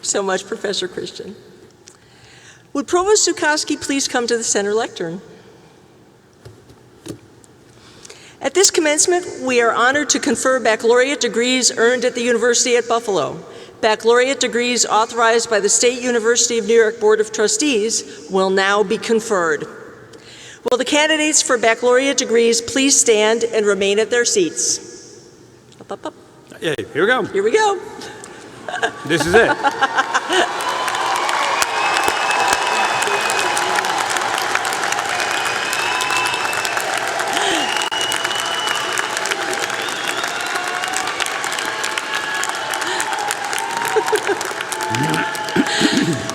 So much, Professor Christian. Would Provost Zukoski please come to the center lectern? At this commencement, we are honored to confer baccalaureate degrees earned at the University at Buffalo. Baccalaureate degrees authorized by the State University of New York Board of Trustees will now be conferred. Will the candidates for baccalaureate degrees please stand and remain at their seats? Up, up, up. Yeah, here we go. Here we go. This is it.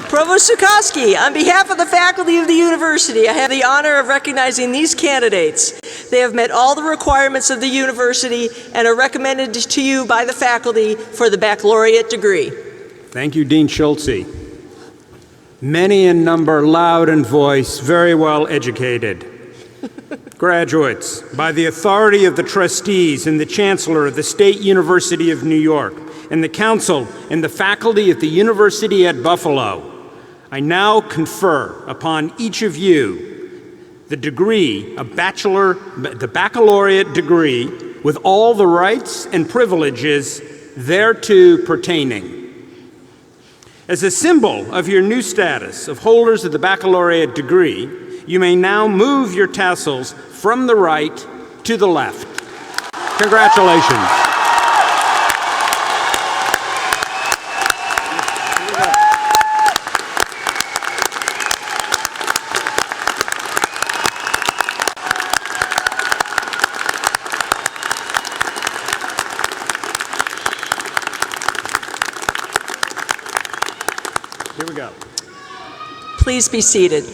Provost Zukoski, on behalf of the faculty of the university, I have the honor of recognizing these candidates. They have met all the requirements of the university and are recommended to you by the faculty for the baccalaureate degree. Thank you, Dean Schulze. Many in number, loud in voice, very well educated. Graduates, by the authority of the trustees and the chancellor of the State University of New York, and the council and the faculty at the University at Buffalo, I now confer upon each of you the degree, the baccalaureate degree, with all the rights and privileges thereto pertaining. As a symbol of your new status of holders of the baccalaureate degree, you may now move your tassels from the right to the left. Congratulations. Here we go. Please be seated.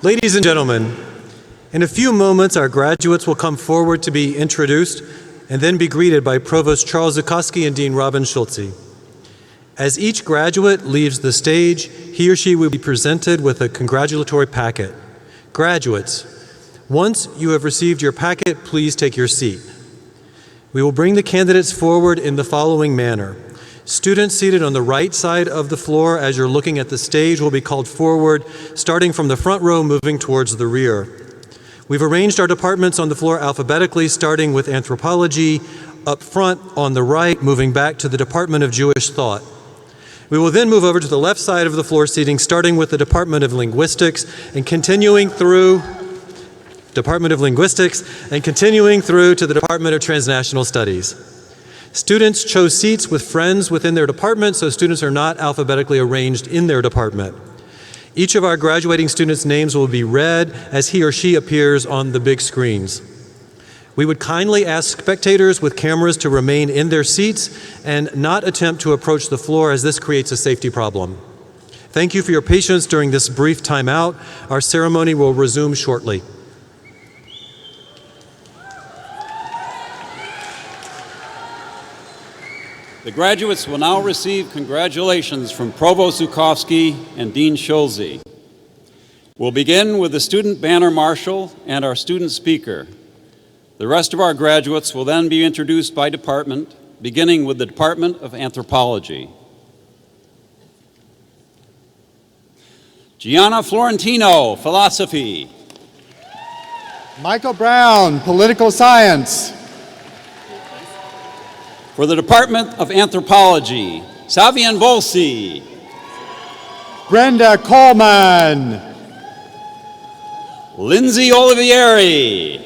Ladies and gentlemen, in a few moments our graduates will come forward to be introduced and then be greeted by Provost Charles Zukoski and Dean Robin Schulze. As each graduate leaves the stage, he or she will be presented with a congratulatory packet. Graduates, once you have received your packet, please take your seat. We will bring the candidates forward in the following manner. Students seated on the right side of the floor as you're looking at the stage will be called forward, starting from the front row, moving towards the rear. We've arranged our departments on the floor alphabetically, starting with anthropology, up front on the right, moving back to the Department of Jewish Thought. We will then move over to the left side of the floor seating, starting with the Department of Linguistics and continuing through to the Department of Transnational Studies. Students chose seats with friends within their department, so students are not alphabetically arranged in their department. Each of our graduating students' names will be read as he or she appears on the big screens. We would kindly ask spectators with cameras to remain in their seats and not attempt to approach the floor, as this creates a safety problem. Thank you for your patience during this brief timeout. Our ceremony will resume shortly. The graduates will now receive congratulations from Provost Zukowski and Dean Schulze. We'll begin with the student banner marshal and our student speaker. The rest of our graduates will then be introduced by department, beginning with the Department of Anthropology. Gianna Florentino, Philosophy. Michael Brown, Political Science. For the Department of Anthropology, Savian Volsi. Brenda Coleman. Lindsay Olivieri.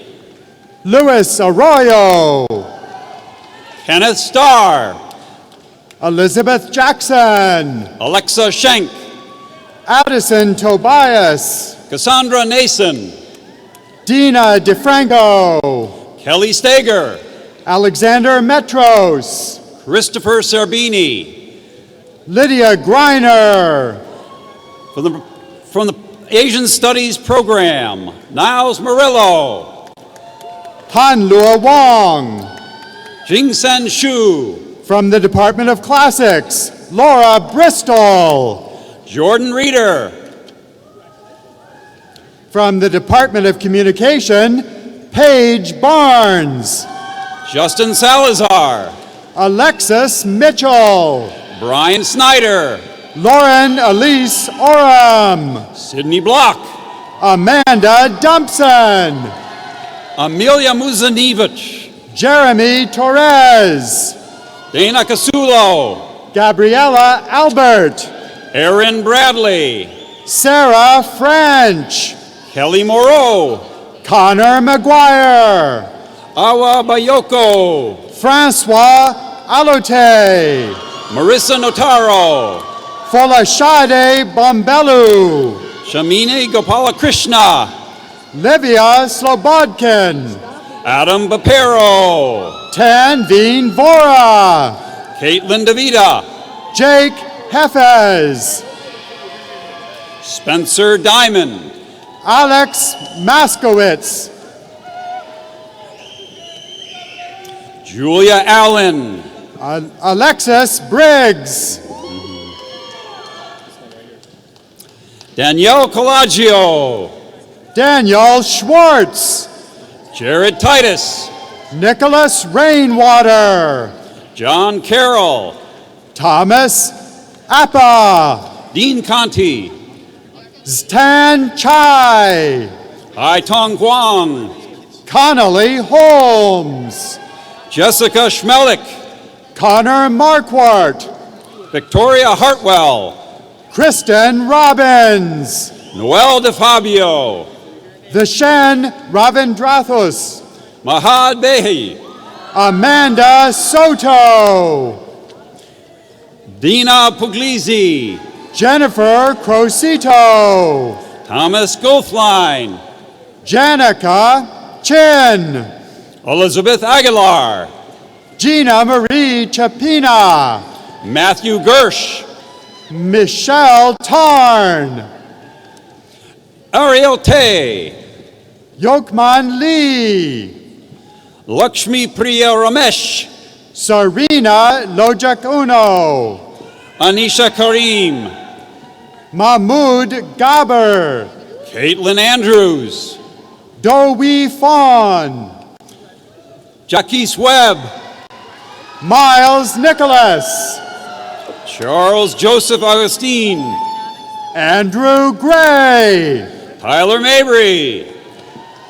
Luis Arroyo. Kenneth Starr. Elizabeth Jackson. Alexa Schenk. Addison Tobias. Cassandra Nason. Dina DeFranco. Kelly Stager. Alexander Metros. Christopher Serbini. Lydia Griner. From the Asian Studies Program, Niles Murillo. Hanlua Wong. Jingsen Shu. From the Department of Classics, Laura Bristol. Jordan Reeder. From the Department of Communication, Paige Barnes. Justin Salazar. Alexis Mitchell. Brian Snyder. Lauren Elise Oram. Sydney Block. Amanda Dumpson. Amelia Muzanevich. Jeremy Torres. Dana Casulo. Gabriella Albert. Erin Bradley. Sarah French. Kelly Moreau. Connor McGuire. Awa Bayoko. Francois Alote. Marissa Notaro. Folashade Bombelu. Shamini Gopalakrishna. Livia Slobodkin. Adam Bapero. Tanveen Vora. Caitlin DeVita. Jake Hefez. Spencer Diamond. Alex Maskowitz. Julia Allen. Alexis Briggs. Danielle Collagio. Daniel Schwartz. Jared Titus. Nicholas Rainwater. John Carroll. Thomas Appa. Dean Conti. Stan Chai. Hai Tong Guang. Connolly Holmes. Jessica Schmelik. Connor Marquardt. Victoria Hartwell. Kristen Robbins. Noel DeFabio. Vishen Ravindrathus. Mahad Behi. Amanda Soto. Dina Puglisi. Jennifer Crocito. Thomas Goldfline. Janica Chin. Elizabeth Aguilar. Gina Marie Chapina. Matthew Gersh. Michelle Tarn. Ariel Tay. Yokman Lee. Lakshmi Priya Ramesh. Sarina Lojak Uno. Anisha Karim, Mahmoud Gaber, Caitlin Andrews, Do-Wee Fawn, Jaquise Webb, Miles Nicholas, Charles Joseph Augustine, Andrew Gray, Tyler Mabry,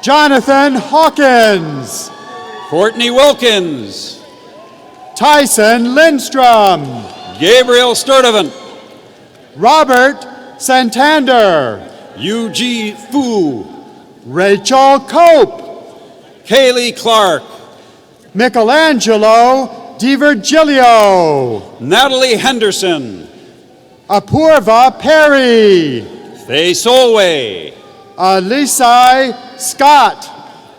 Jonathan Hawkins, Courtney Wilkins, Tyson Lindstrom, Gabriel Sturdivant, Robert Santander, Yu-Ji Fu, Rachel Cope, Kaylee Clark, Michelangelo DiVirgilio, Natalie Henderson, Apurva Perry, Faye Solway, Alisai Scott,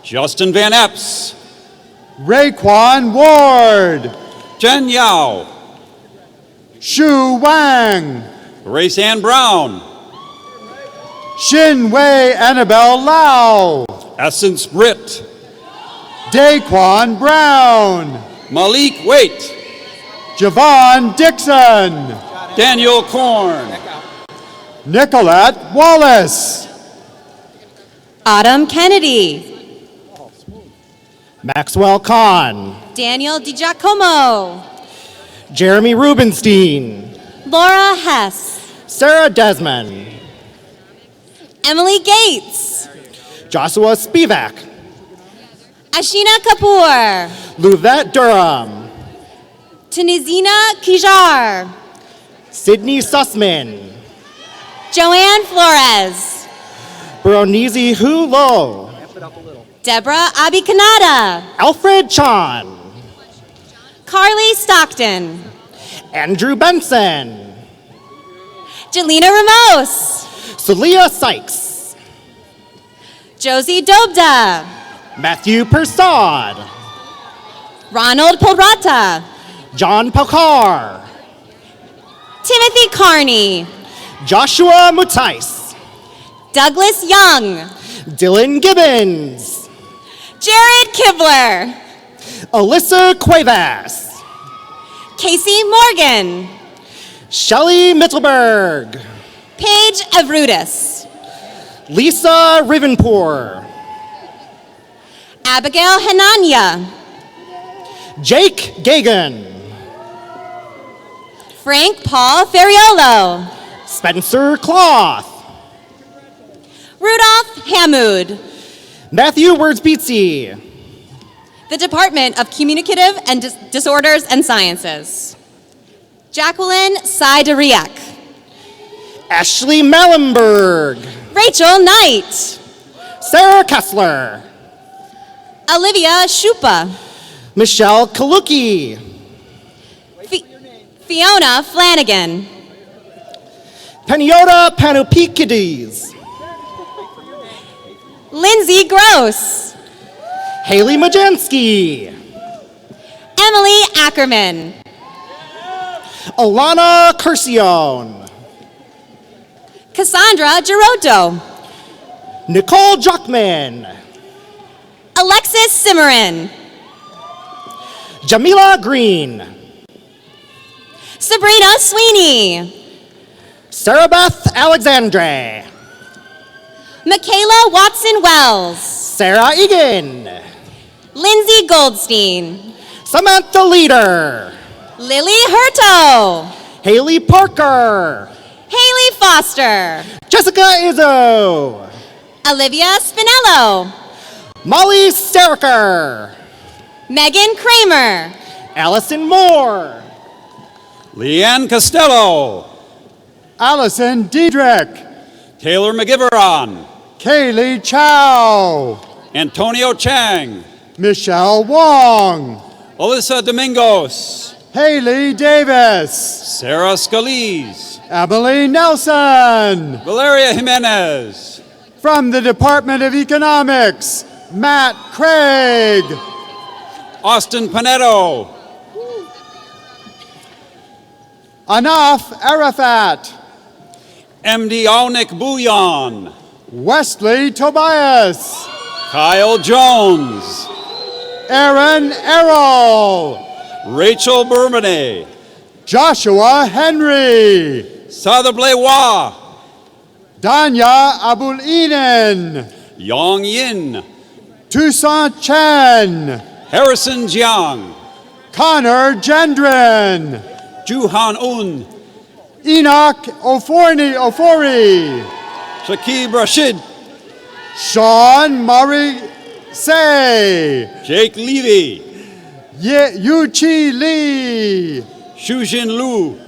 Justin Van Epps, Raekwon Ward, Jen Yao, Shu Wang, Grace Ann Brown, Shin-Wei Annabelle Lau, Essence Britt, Daquan Brown, Malik Waite, Javon Dixon, Daniel Korn, Nicolette Wallace, Autumn Kennedy, Maxwell Kahn, Daniel DiGiacomo, Jeremy Rubenstein, Laura Hess, Sarah Desmond, Emily Gates, Joshua Spivak, Ashina Kapoor, Luvette Durham, Tunizina Kijar, Sydney Sussman, Joanne Flores, Bronizi Hu Lo, Deborah Abikanada, Alfred Chan, Carly Stockton, Andrew Benson, Jelena Ramos, Celia Sykes, Josie Dobda, Matthew Persad, Ronald Polrata, John Pakar, Timothy Carney, Joshua Mutais, Douglas Young, Dylan Gibbons, Jared Kibler, Alyssa Cuevas, Casey Morgan, Shelley Mittelberg, Paige Avrutis, Lisa Rivenpour, Abigail Hananya, Jake Gagan, Frank Paul Ferriolo, Spencer Cloth, Rudolph Hammoud, Matthew Wordsbeatsy, the Department of Communicative and Disorders and Sciences, Jacqueline Saidariak, Ashley Mallenberg, Rachel Knight, Sarah Kessler, Olivia Shupa, Michelle Kaluki, Fiona Flanagan, Peniota Panopekides, Lindsay Gross, Haley Majansky, Emily Ackerman, Alana Curcione, Cassandra Giroto, Nicole Jockman, Alexis Cimarron, Jamila Green, Sabrina Sweeney, Sarah Beth Alexandre, Michaela Watson-Wells, Sarah Egan, Lindsay Goldstein, Samantha Leader, Lily Hurto, Haley Parker, Haley Foster, Jessica Izzo, Olivia Spinello, Molly Steriker, Megan Kramer, Allison Moore, Leanne Costello, Allison Diedrich, Taylor McGiveron, Kaylee Chow, Antonio Chang, Michelle Wong, Alyssa Domingos, Haley Davis, Sarah Scalise, Emily Nelson. Valeria Jimenez, From the Department of Economics, Matt Craig, Austin Panetto, Anaf Arafat, MD Alnick Bouillon, Wesley Tobias, Kyle Jones, Aaron Errol, Rachel Bermane, Joshua Henry. Sadablewa. Danya Abul-Inen. Yong Yin. Toussaint Chen. Harrison Jiang. Connor Gendron. Juhan Un. Enoch Ofori. Shakib Rashid. Sean Murray Say. Jake Levy. Yu-Chi Lee. Shujin Lu.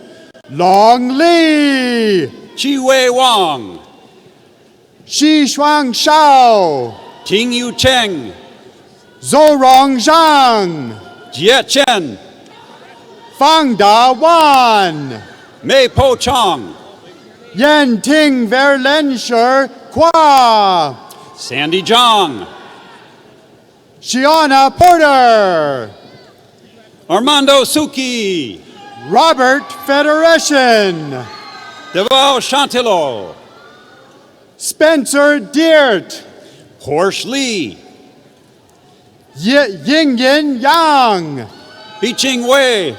Long Li. Chi Wei Wang. Shi Shuang Shao. Ting Yu Cheng. Zorong Zhang. Jie Chen. Fang Da Wan. Mei Po Chong. Yen Ting Verlensher Kwa. Sandy Zhang. Shiana Porter. Armando Suki. Robert Federation. Deval Chantilo. Spencer Deert. Horsch Lee. Ying Yin Yang. Biching Wei.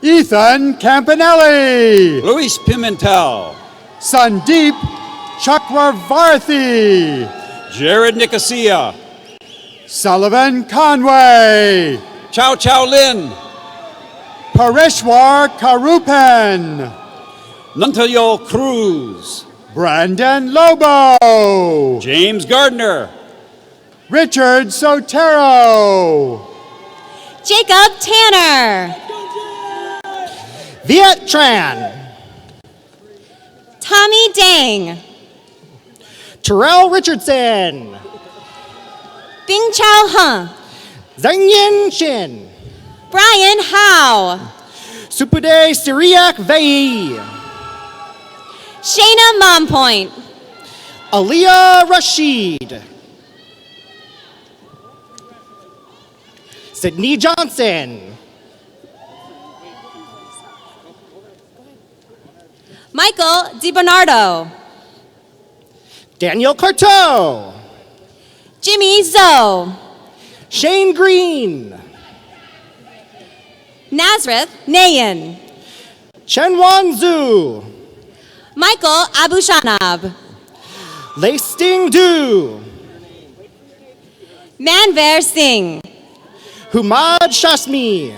Ethan Campanelli. Luis Pimentel. Sandeep Chakravarthi. Jared Nicosia. Sullivan Conway. Chow Chow Lin. Pareshwar Karupen. Nuntayo Cruz. Brandon Lobo. James Gardner. Richard Sotero. Jacob Tanner. Viet Tran. Tommy Dang. Terrell Richardson. Bing Chao Hun. Zhang Yin Shin. Brian Howe. Supude Syriac Vei. Shayna Mompoint. Aliyah Rashid. Sydney Johnson. Michael DiBernardo. Daniel Carteau. Jimmy Zoe. Shane Green. Nazareth Nayan. Chenwan Zhu. Michael Abushanab. Lei Sting Du. Manver Singh. Humad Shasmi.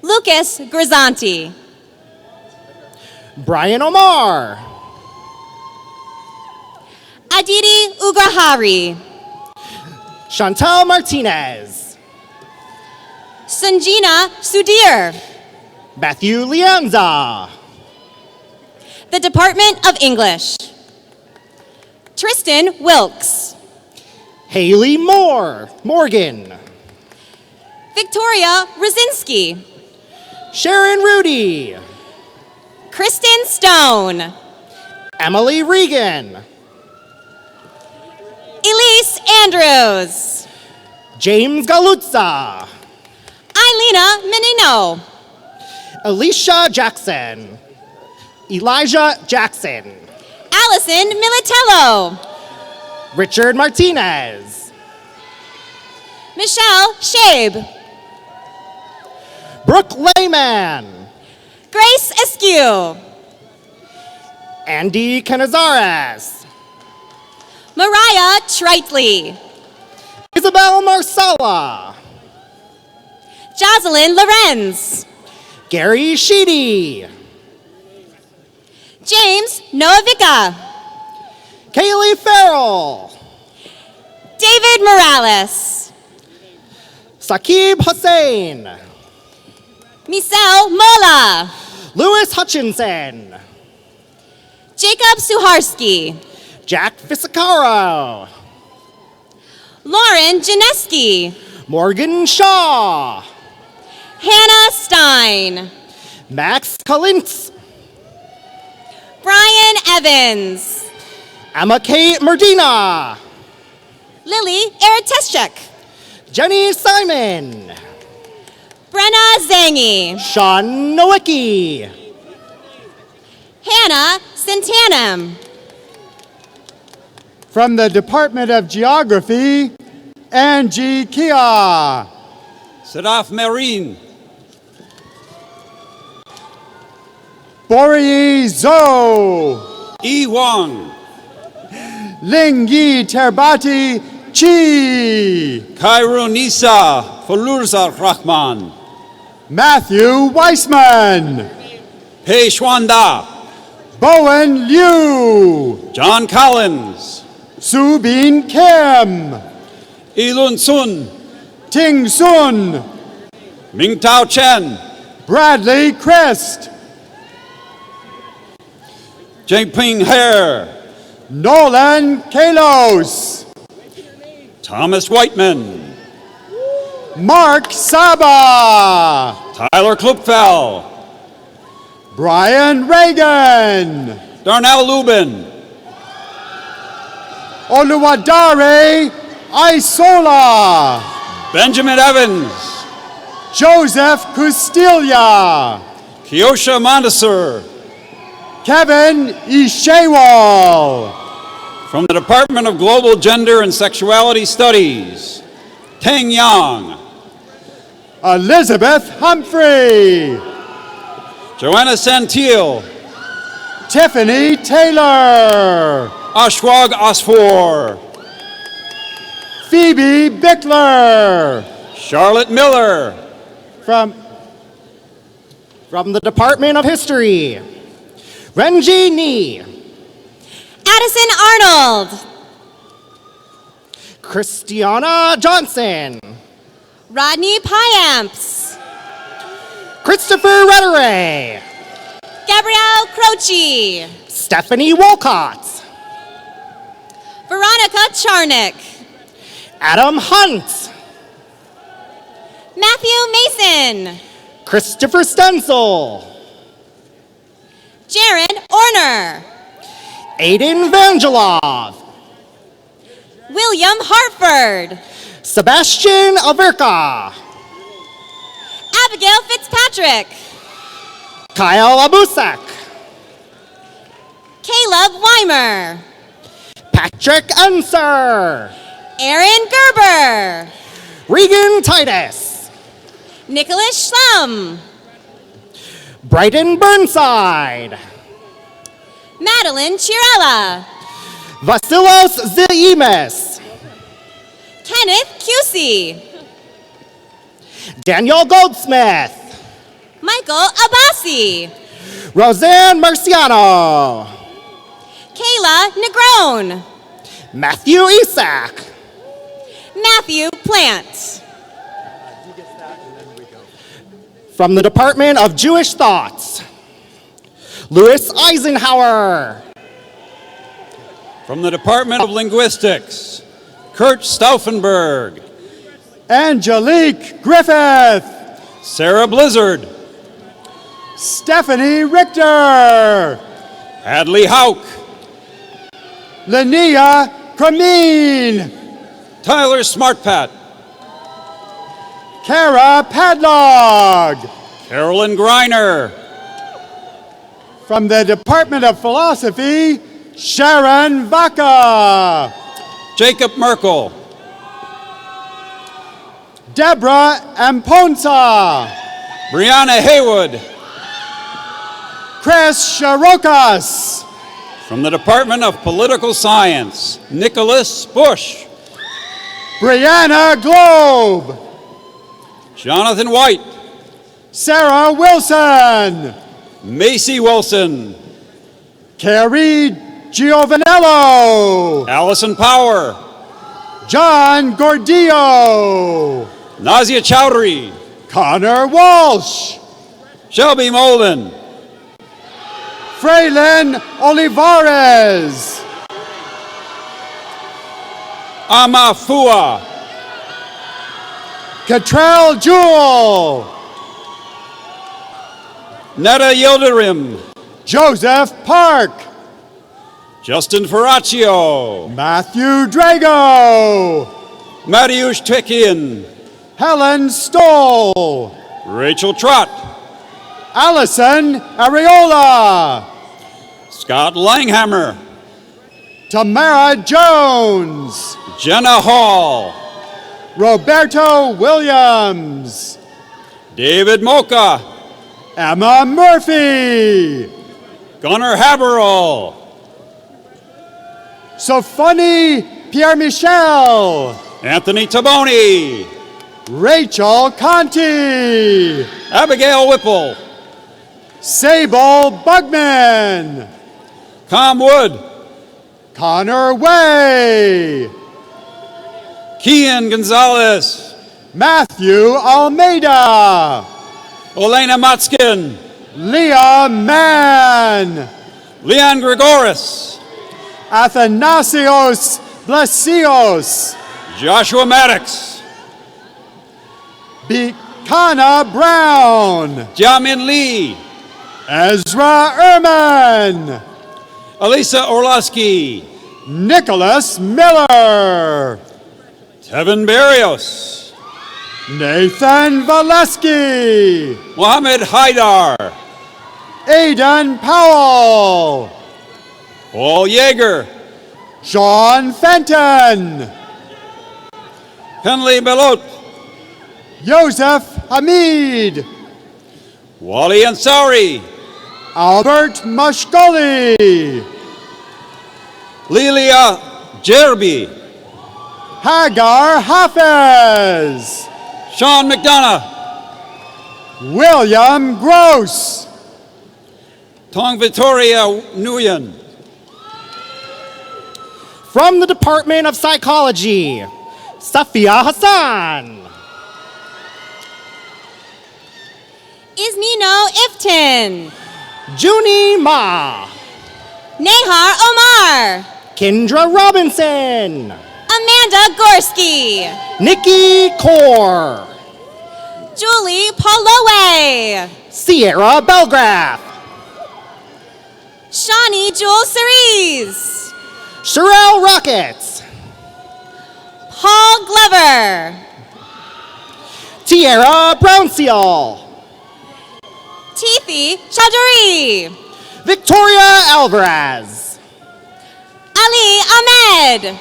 Lucas Grisanti. Brian Omar. Aditi Ugrahari. Chantal Martinez. Sanjina Sudhir. Matthew Lianza. The Department of English. Tristan Wilkes. Haley Morgan. Victoria Rosinski. Sharon Rudy. Kristen Stone. Emily Regan. Elise Andrews. James Galuzza. Eilina Menino. Alicia Jackson. Elijah Jackson. Allison Militello. Richard Martinez. Michelle Shabe. Brooke Layman. Grace Askew. Andy Canizares. Mariah Tritley. Isabel Marsala. Jocelyn Lorenz. Gary Sheedy. James Noavica. Kaylee Farrell. David Morales. Saqib Hussain. Misel Mola. Lewis Hutchinson. Jacob Suharski. Jack Fisicaro. Lauren Janeski. Morgan Shaw. Hannah Stein. Max Kalintz. Brian Evans. Emma Kate Merdina. Lily Ereteshchuk. Jenny Simon. Brenna Zangi. Sean Nowicki. Hannah Santanum. From the Department of Geography, Angie Kia. Sadaf Marine. Bori Zhou, Yi Wang, Ling Yi Terbati Chi, Kairu Nisa Fulurza Rahman, Matthew Weissman, Pei Xuanda, Bowen Liu, John Collins, Su Bin Kim, Ilun Sun, Ting Sun, Ming Tao Chen, Bradley Christ, Jingping Hare, Nolan Kalos, Thomas Whiteman, Mark Saba, Tyler Klupfel, Brian Reagan, Darnell Lubin, Oluwadare Isola, Benjamin Evans, Joseph Custilla, Kiosha Mondesir, Kevin Ishewal, from the Department of Global Gender and Sexuality Studies, Teng Yang, Elizabeth Humphrey, Joanna Santil, Tiffany Taylor, Ashwag Asfor, Phoebe Bickler, Charlotte Miller, From the Department of History, Renji Ni, Addison Arnold. Christiana Johnson, Rodney Piamps. Christopher Rederay, Gabrielle Croce. Stephanie Wolcott, Veronica Charnick. Adam Hunt, Matthew Mason. Christopher Stencil, Jaron Orner. Aiden Vangelov, William Hartford. Sebastian Averka, Abigail Fitzpatrick. Kyle Abusak, Caleb Weimer. Patrick Unser, Aaron Gerber. Regan Titus, Nicholas Schlum. Brighton Burnside, Madeline Chirella. Vasilos Zaimis, Kenneth Cusey. Daniel Goldsmith, Michael Abassi. Roseanne Marciano, Kayla Negron. Matthew Isak, Matthew Plant. from the Department of Jewish Thoughts, Louis Eisenhower, from the Department of Linguistics, Kurt Stauffenberg, Angelique Griffith, Sarah Blizzard, Stephanie Richter, Hadley Hauk, Linnea Cremeen, Tyler Smartpat, Kara Padlog, Carolyn Griner, from the Department of Philosophy, Sharon Vaca, Jacob Merkel, Deborah Amponsa, Brianna Haywood, Chris Sharokas, from the Department of Political Science, Nicholas Bush, Brianna Globe, Jonathan White, Sarah Wilson, Macy Wilson, Carrie Giovanello, Allison Power, John Gordillo, Nazia Chowdhury, Connor Walsh, Shelby Molden, Fraylin Olivares, Amafua, Catrell Jewell, Netta Yildirim, Joseph Park, Justin Ferraccio, Matthew Drago, Mariusz Twikian, Helen Stoll, Rachel Trott, Allison Areola, Scott Langhammer, Tamara Jones, Jenna Hall, Roberto Williams, David Mocha, Emma Murphy. Gunnar Haberl. Sophony Pierre-Michel. Anthony Taboni. Rachel Conti. Abigail Whipple. Sable Bugman. Com Wood. Connor Way. Kian Gonzalez. Matthew Almeida. Elena Motskin. Leah Mann. Leon Gregoris. Athanasios Blasios. Joshua Maddox. Bikana Brown. Jiamin Lee. Ezra Ehrman. Elisa Orlowski. Nicholas Miller. Tevin Barrios. Nathan Valesky. Mohammed Haidar. Aidan Powell. Paul Yeager. Sean Fenton. Henley Belot. Joseph Hamid. Wally Ansari. Albert Mashkoli. Lilia Jerby. Hagar Hafez. Sean McDonough. William Gross. Tong Victoria Nguyen. From the Department of Psychology, Safia Hassan. Isnino Iftin. Junie Ma. Nehar Omar. Kendra Robinson. Amanda Gorski. Nikki Kaur. Julie Paulowe. Sierra Belgraf. Shawnee Jewel Cerise. Sherelle Rockets. Paul Glover. Tierra Brownseal. Tithi Chaudhary. Victoria Alvarez. Ali Ahmed.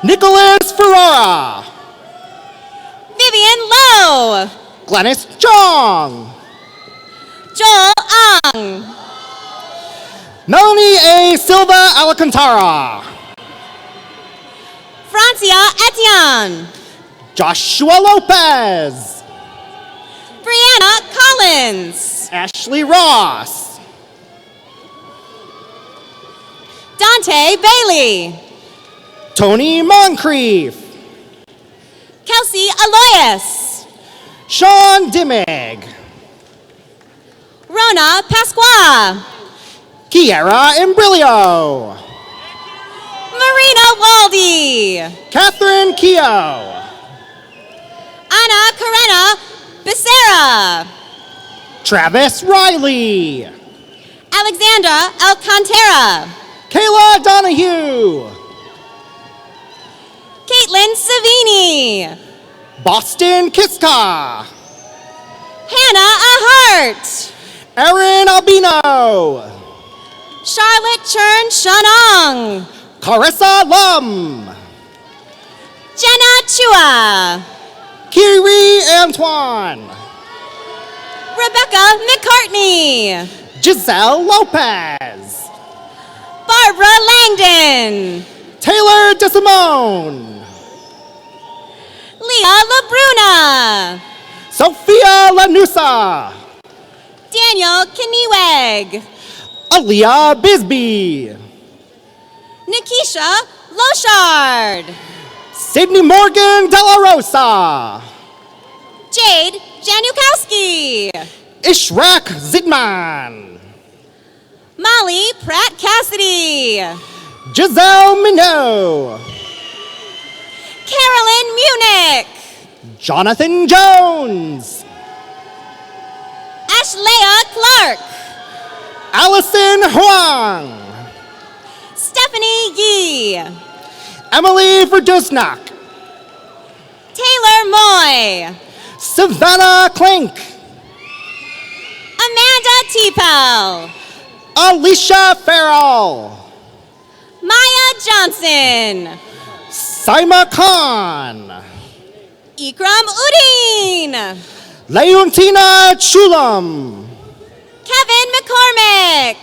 Nicholas Ferrara. Vivian Lowe. Glennis Chong. Joel Ang. Melanie A. Silva Alcantara. Francia Etienne. Joshua Lopez. Brianna Collins. Ashley Ross. Dante Bailey. Tony Moncrief. Kelsey Aloyas. Sean Dimig. Rona Pasqua. Kiara Imbrilio. Marina Waldy. Catherine Keogh. Ana Karena Becerra. Travis Riley. Alexandra Alcantara. Kayla Donahue. Caitlin Savini. Boston Kiska. Hannah Ahart. Erin Albino. Charlotte Chern Shanong. Carissa Lum. Jenna Chua. Kiri Antoine. Rebecca McCartney. Giselle Lopez. Barbara Langdon. Taylor DeSimone. Leah LaBruna. Sophia Lanusa. Daniel Knieweg. Aaliyah Bisbee. Nikisha Loshard. Sydney Morgan De La Rosa. Jade Janukowski. Ishraq Zidman. Molly Pratt Cassidy. Giselle Minot. Carolyn Munich. Jonathan Jones. Ashlea Clark. Allison Huang. Stephanie Yee. Emily Verdusnak. Taylor Moy. Savannah Klink. Amanda Tepel. Alicia Farrell. Maya Johnson. Saima Khan. Ikram Udin. Leontina Chulam, Kevin McCormick,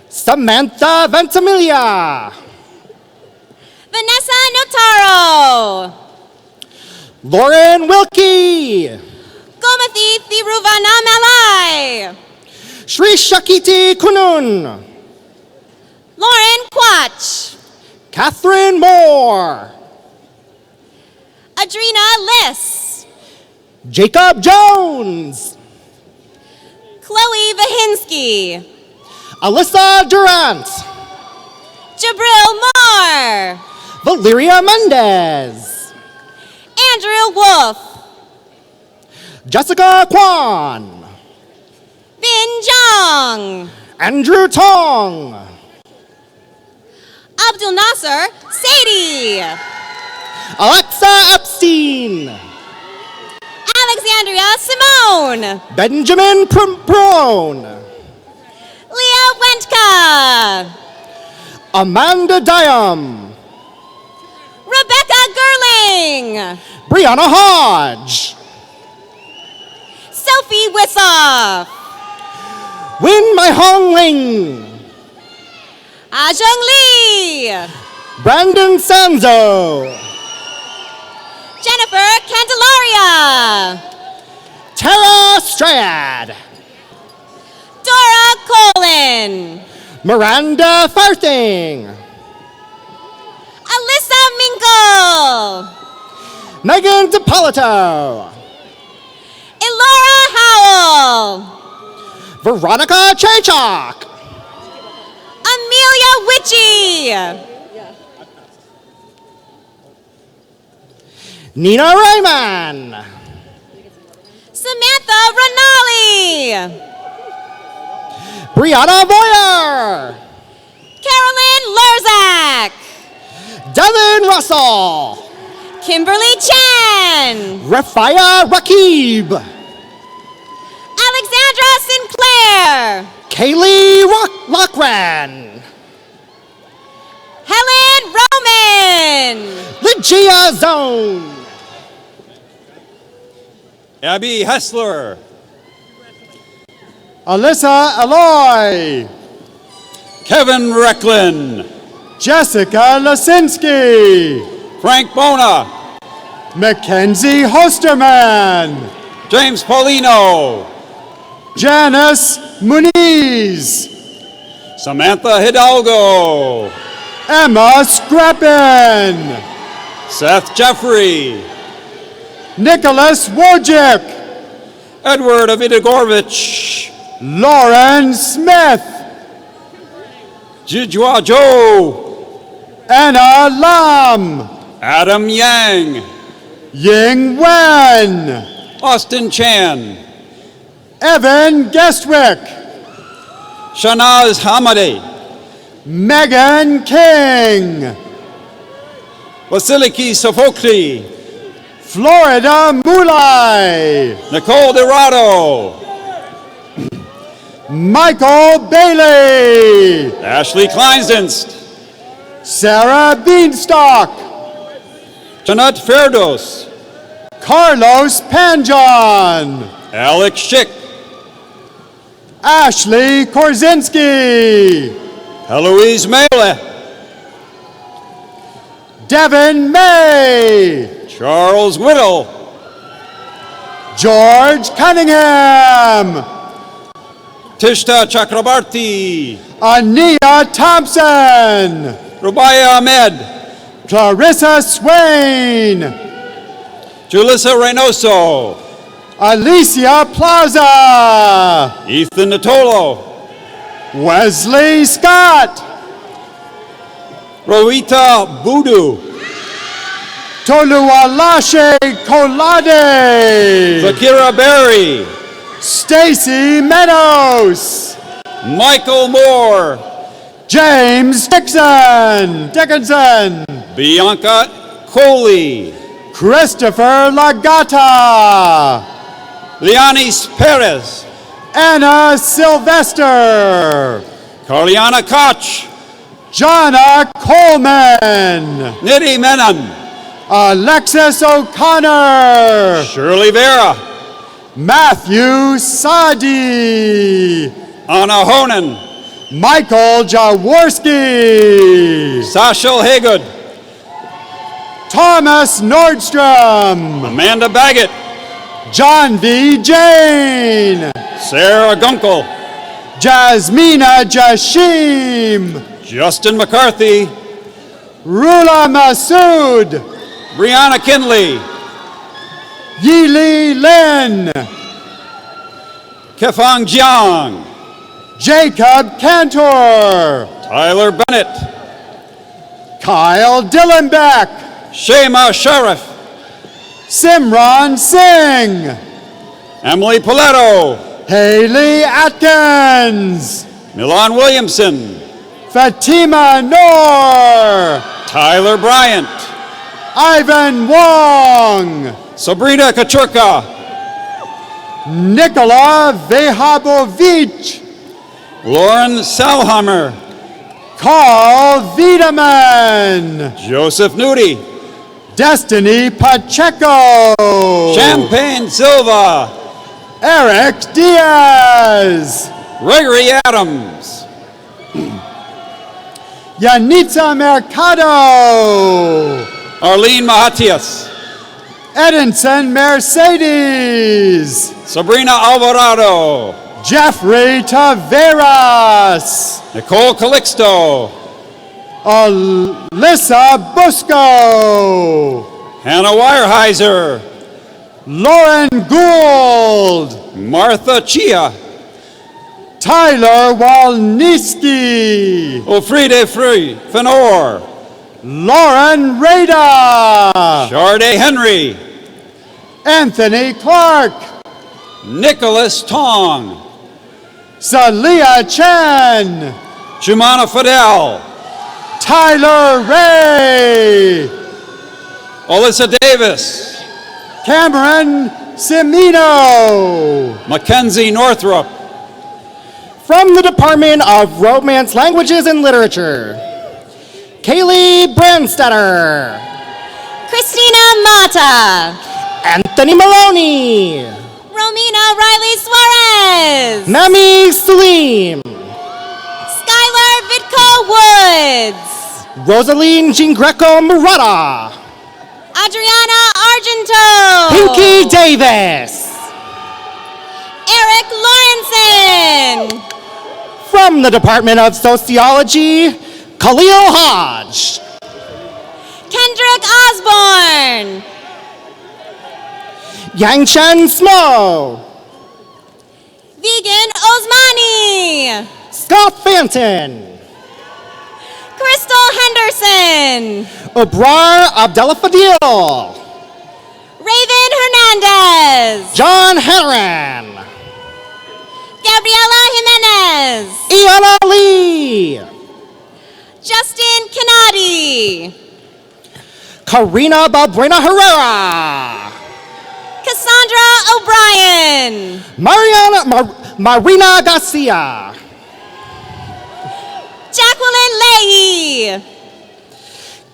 Samantha Ventimiglia, Vanessa Notaro, Lauren Wilkie, Gomathi Thiruvannamalai, Sri Shakiti Kunun, Lauren Quach, Catherine Moore, Adrina Liss, Jacob Jones, Chloe Vahinsky, Alyssa Durant, Jabril Moore, Valeria Mendez, Andrew Wolf, Jessica Kwan, Bin Jong, Andrew Tong, Abdul Nasser Sadie, Alexa Epstein, Alexandria Simone, Benjamin Prone, Leah Wentka, Amanda Diam, Rebecca Gerling, Brianna Hodge, Sophie Wissoff, Win Mai Hong Ling, Ajung Lee, Brandon Sanzo, Jennifer Candelaria, Tara Strad, Dora Colin, Miranda Farthing, Alyssa Minkle, Megan DiPolito, Elora Howell, Veronica Chachok, Amelia Witchy, Nina Rayman, Samantha Ranali, Brianna Boyer, Carolyn Lurzak, Devin Russell, Kimberly Chan, Rafia Rakib, Alexandra Sinclair, Kaylee Lochran, Helen Roman, Ligia Zone, Abby Hessler, Alyssa Aloy, Kevin Recklin, Jessica Lasinski, Frank Bona, Mackenzie Hosterman, James Paulino, Janice Muniz, Samantha Hidalgo, Emma Scrappin, Seth Jeffrey, Nicholas Wojcik, Edward Avidagorovich, Lauren Smith, Jijua Joe, Anna Lam, Adam Yang, Ying Wen, Austin Chan, Evan Guestwick, Shanaz Hamadi, Megan King, Vasiliki Sofokli, Florida Mulai, Nicole Dorado, Michael Bailey, Ashley Kleinsenst, Sarah Beanstalk, Janat Ferdos, Carlos Panjon, Alex Schick, Ashley Korzinski, Eloise Mele, Devin May, Charles Whittle, George Cunningham, Tishta Chakrabarti, Ania Thompson, Rubaya Ahmed, Clarissa Swain, Julissa Reynoso, Alicia Plaza, Ethan Natolo, Wesley Scott, Rowita Budu, Tolualashe Kolade, Zakira Berry, Stacy Meadows, Michael Moore, James Dickinson, Bianca Coley, Christopher Lagata, Leonis Perez, Anna Sylvester, Carliana Koch, Jonna Coleman, Nidhi Menon, Alexis O'Connor, Shirley Vera, Matthew Sadi. Anna Honan. Michael Jaworski. Sashel Haygood. Thomas Nordstrom. Amanda Baggett. John V. Jane. Sarah Gunkel. Jasmina Jashim. Justin McCarthy. Rula Masood. Brianna Kinley. Yili Lin. Kefang Jiang. Jacob Cantor. Tyler Bennett. Kyle Dillenbeck. Shema Sharif. Simran Singh. Emily Paletto. Haley Atkins. Milan Williamson. Fatima Noor. Tyler Bryant. Ivan Wong. Sabrina Kachurka. Nikola Vehabovich. Lauren Salhammer. Carl Wiedemann. Joseph Nudi. Destiny Pacheco. Champagne Silva. Eric Diaz. Gregory Adams. Yanitza Mercado. Arlene Mahatias. Edinson Mercedes. Sabrina Alvarado. Jeffrey Taveras. Nicole Calixto. Alyssa Busco. Hannah Weyerheiser. Lauren Gould. Martha Chia. Tyler Walniski. Ofride Free Fenor. Lauren Rada. Sharday Henry. Anthony Clark. Nicholas Tong. Salia Chen. Jumana Fidel. Tyler Ray. Alyssa Davis. Cameron Cimino. Mackenzie Northrup. From the Department of Romance, Languages, and Literature, Kaylee Brandstetter. Christina Mata. Anthony Maloney. Romina Riley Suarez. Nami Salim. Skylar Vidko Woods. Rosaline Gingreco Murata. Adriana Argento. Pinky Davis. Eric Lawrenson. From the Department of Sociology, Khalil Hodge. Kendrick Osborne. Yangchen Smo. Vegan Osmani. Scott Fanton. Crystal Henderson. Abrar Abdelfadil. Raven Hernandez. John Hannaran. Gabriela Jimenez. Iana Lee. Justin Canati. Karina Balbrena Herrera. Cassandra O'Brien. Marina Garcia. Jacqueline Leahy.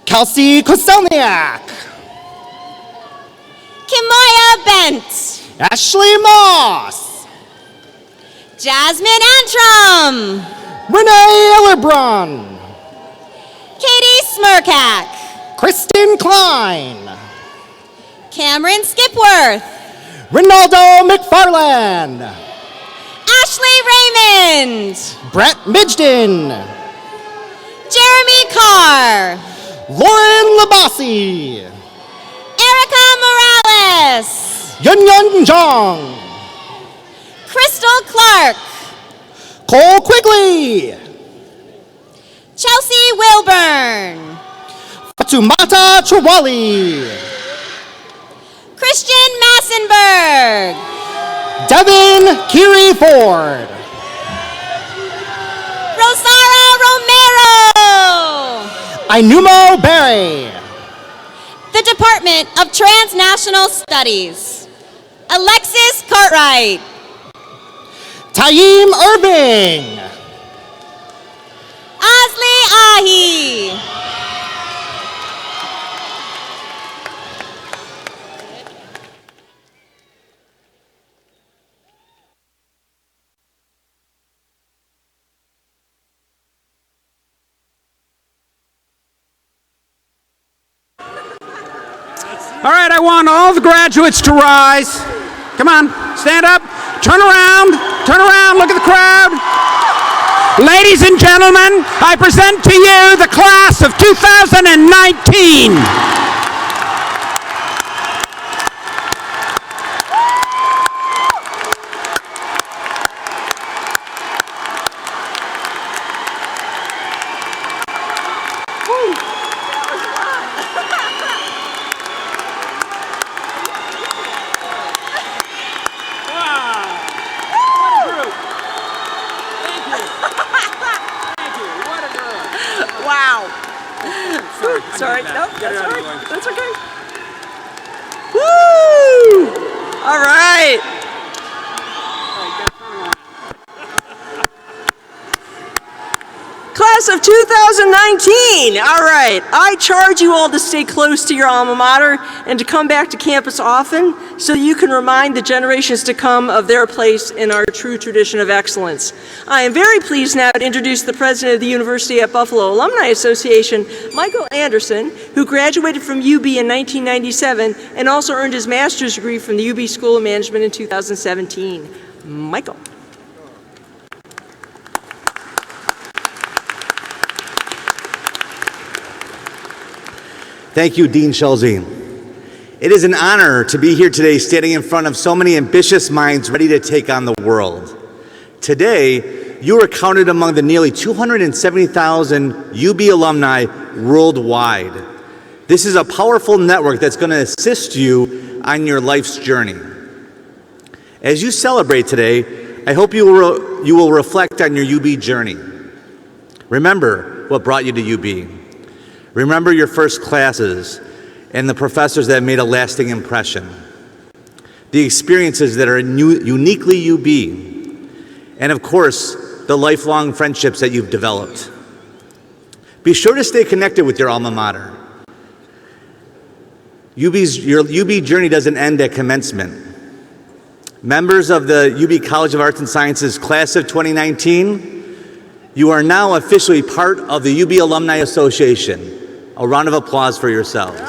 Kelsey Koselniak. Kimoya Bent. Ashley Moss. Jasmine Antrim. Renee Ellerbrun. Katie Smirkak. Kristen Klein. Cameron Skipworth. Ronaldo McFarland. Ashley Raymond. Brett Midgden. Jeremy Carr. Lauren Labasi. Erica Morales. Yun Yun Jong. Crystal Clark. Cole Quigley. Chelsea Wilburn. Fatumata Chawali. Christian Massenberg. Devin Kiri Ford. Rosara Romero. Inumo Berry. The Department of Transnational Studies. Alexis Cartwright. Taim Irving. Asli Ahi. All right, I want all the graduates to rise. Come on, stand up, turn around, look at the crowd. Ladies and gentlemen, I present to you the class of 2019. Sorry, no, that's all right. That's okay. Woo! All right. Class of 2019. All right. I charge you all to stay close to your alma mater and to come back to campus often so you can remind the generations to come of their place in our true tradition of excellence. I am very pleased now to introduce the president of the University at Buffalo Alumni Association, Michael Anderson, who graduated from UB in 1997 and also earned his master's degree from the UB School of Management in 2017. Michael. Thank you, Dean Schulze. It is an honor to be here today standing in front of so many ambitious minds ready to take on the world. Today, you are counted among the nearly 270,000 UB alumni worldwide. This is a powerful network that's going to assist you on your life's journey. As you celebrate today, I hope you will reflect on your UB journey. Remember what brought you to UB. Remember your first classes and the professors that made a lasting impression. The experiences that are uniquely UB. And of course, the lifelong friendships that you've developed. Be sure to stay connected with your alma mater. Your UB journey doesn't end at commencement. Members of the UB College of Arts and Sciences class of 2019, you are now officially part of the UB Alumni Association. A round of applause for yourselves.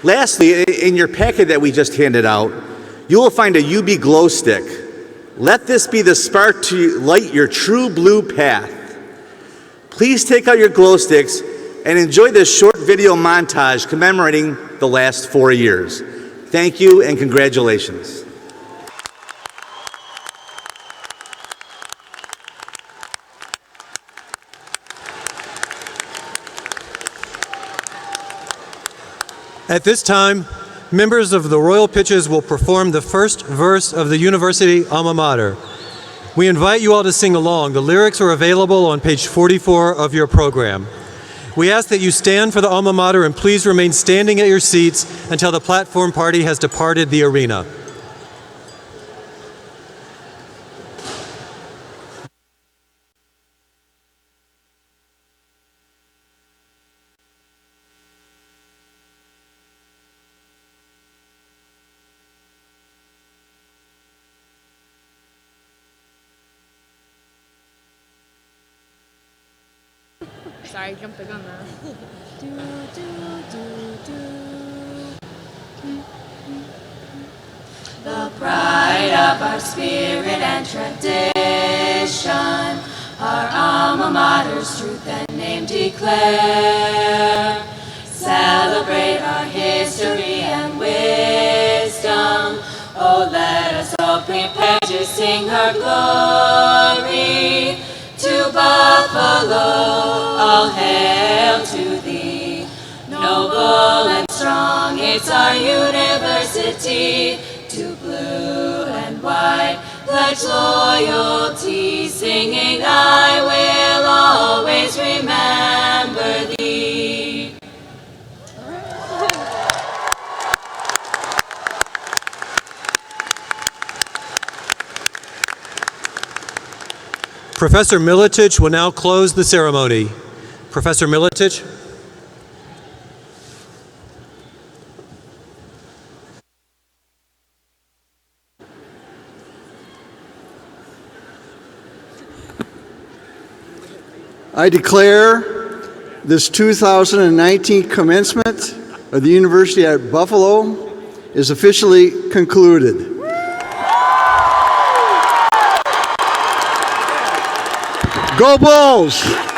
Lastly, in your packet that we just handed out, you will find a UB glow stick. Let this be the spark to light your true blue path. Please take out your glow sticks and enjoy this short video montage commemorating the last 4 years. Thank you and congratulations. At this time, members of the Royal Pitches will perform the first verse of the University Alma Mater. We invite you all to sing along. The lyrics are available on page 44 of your program. We ask that you stand for the Alma Mater and please remain standing at your seats until the platform party has departed the arena. Sorry, I jumped the gun there. The pride of our spirit and tradition, our alma mater's truth and name declare. Celebrate our history and wisdom. Oh, let us all prepare to sing her glory. To Buffalo, all hail to thee. Noble and strong, it's our university. To blue and white, pledge loyalty, singing I will always remember thee. Professor Militich will now close the ceremony. Professor Militich. I declare this 2019 commencement of the University at Buffalo is officially concluded. Go Bulls!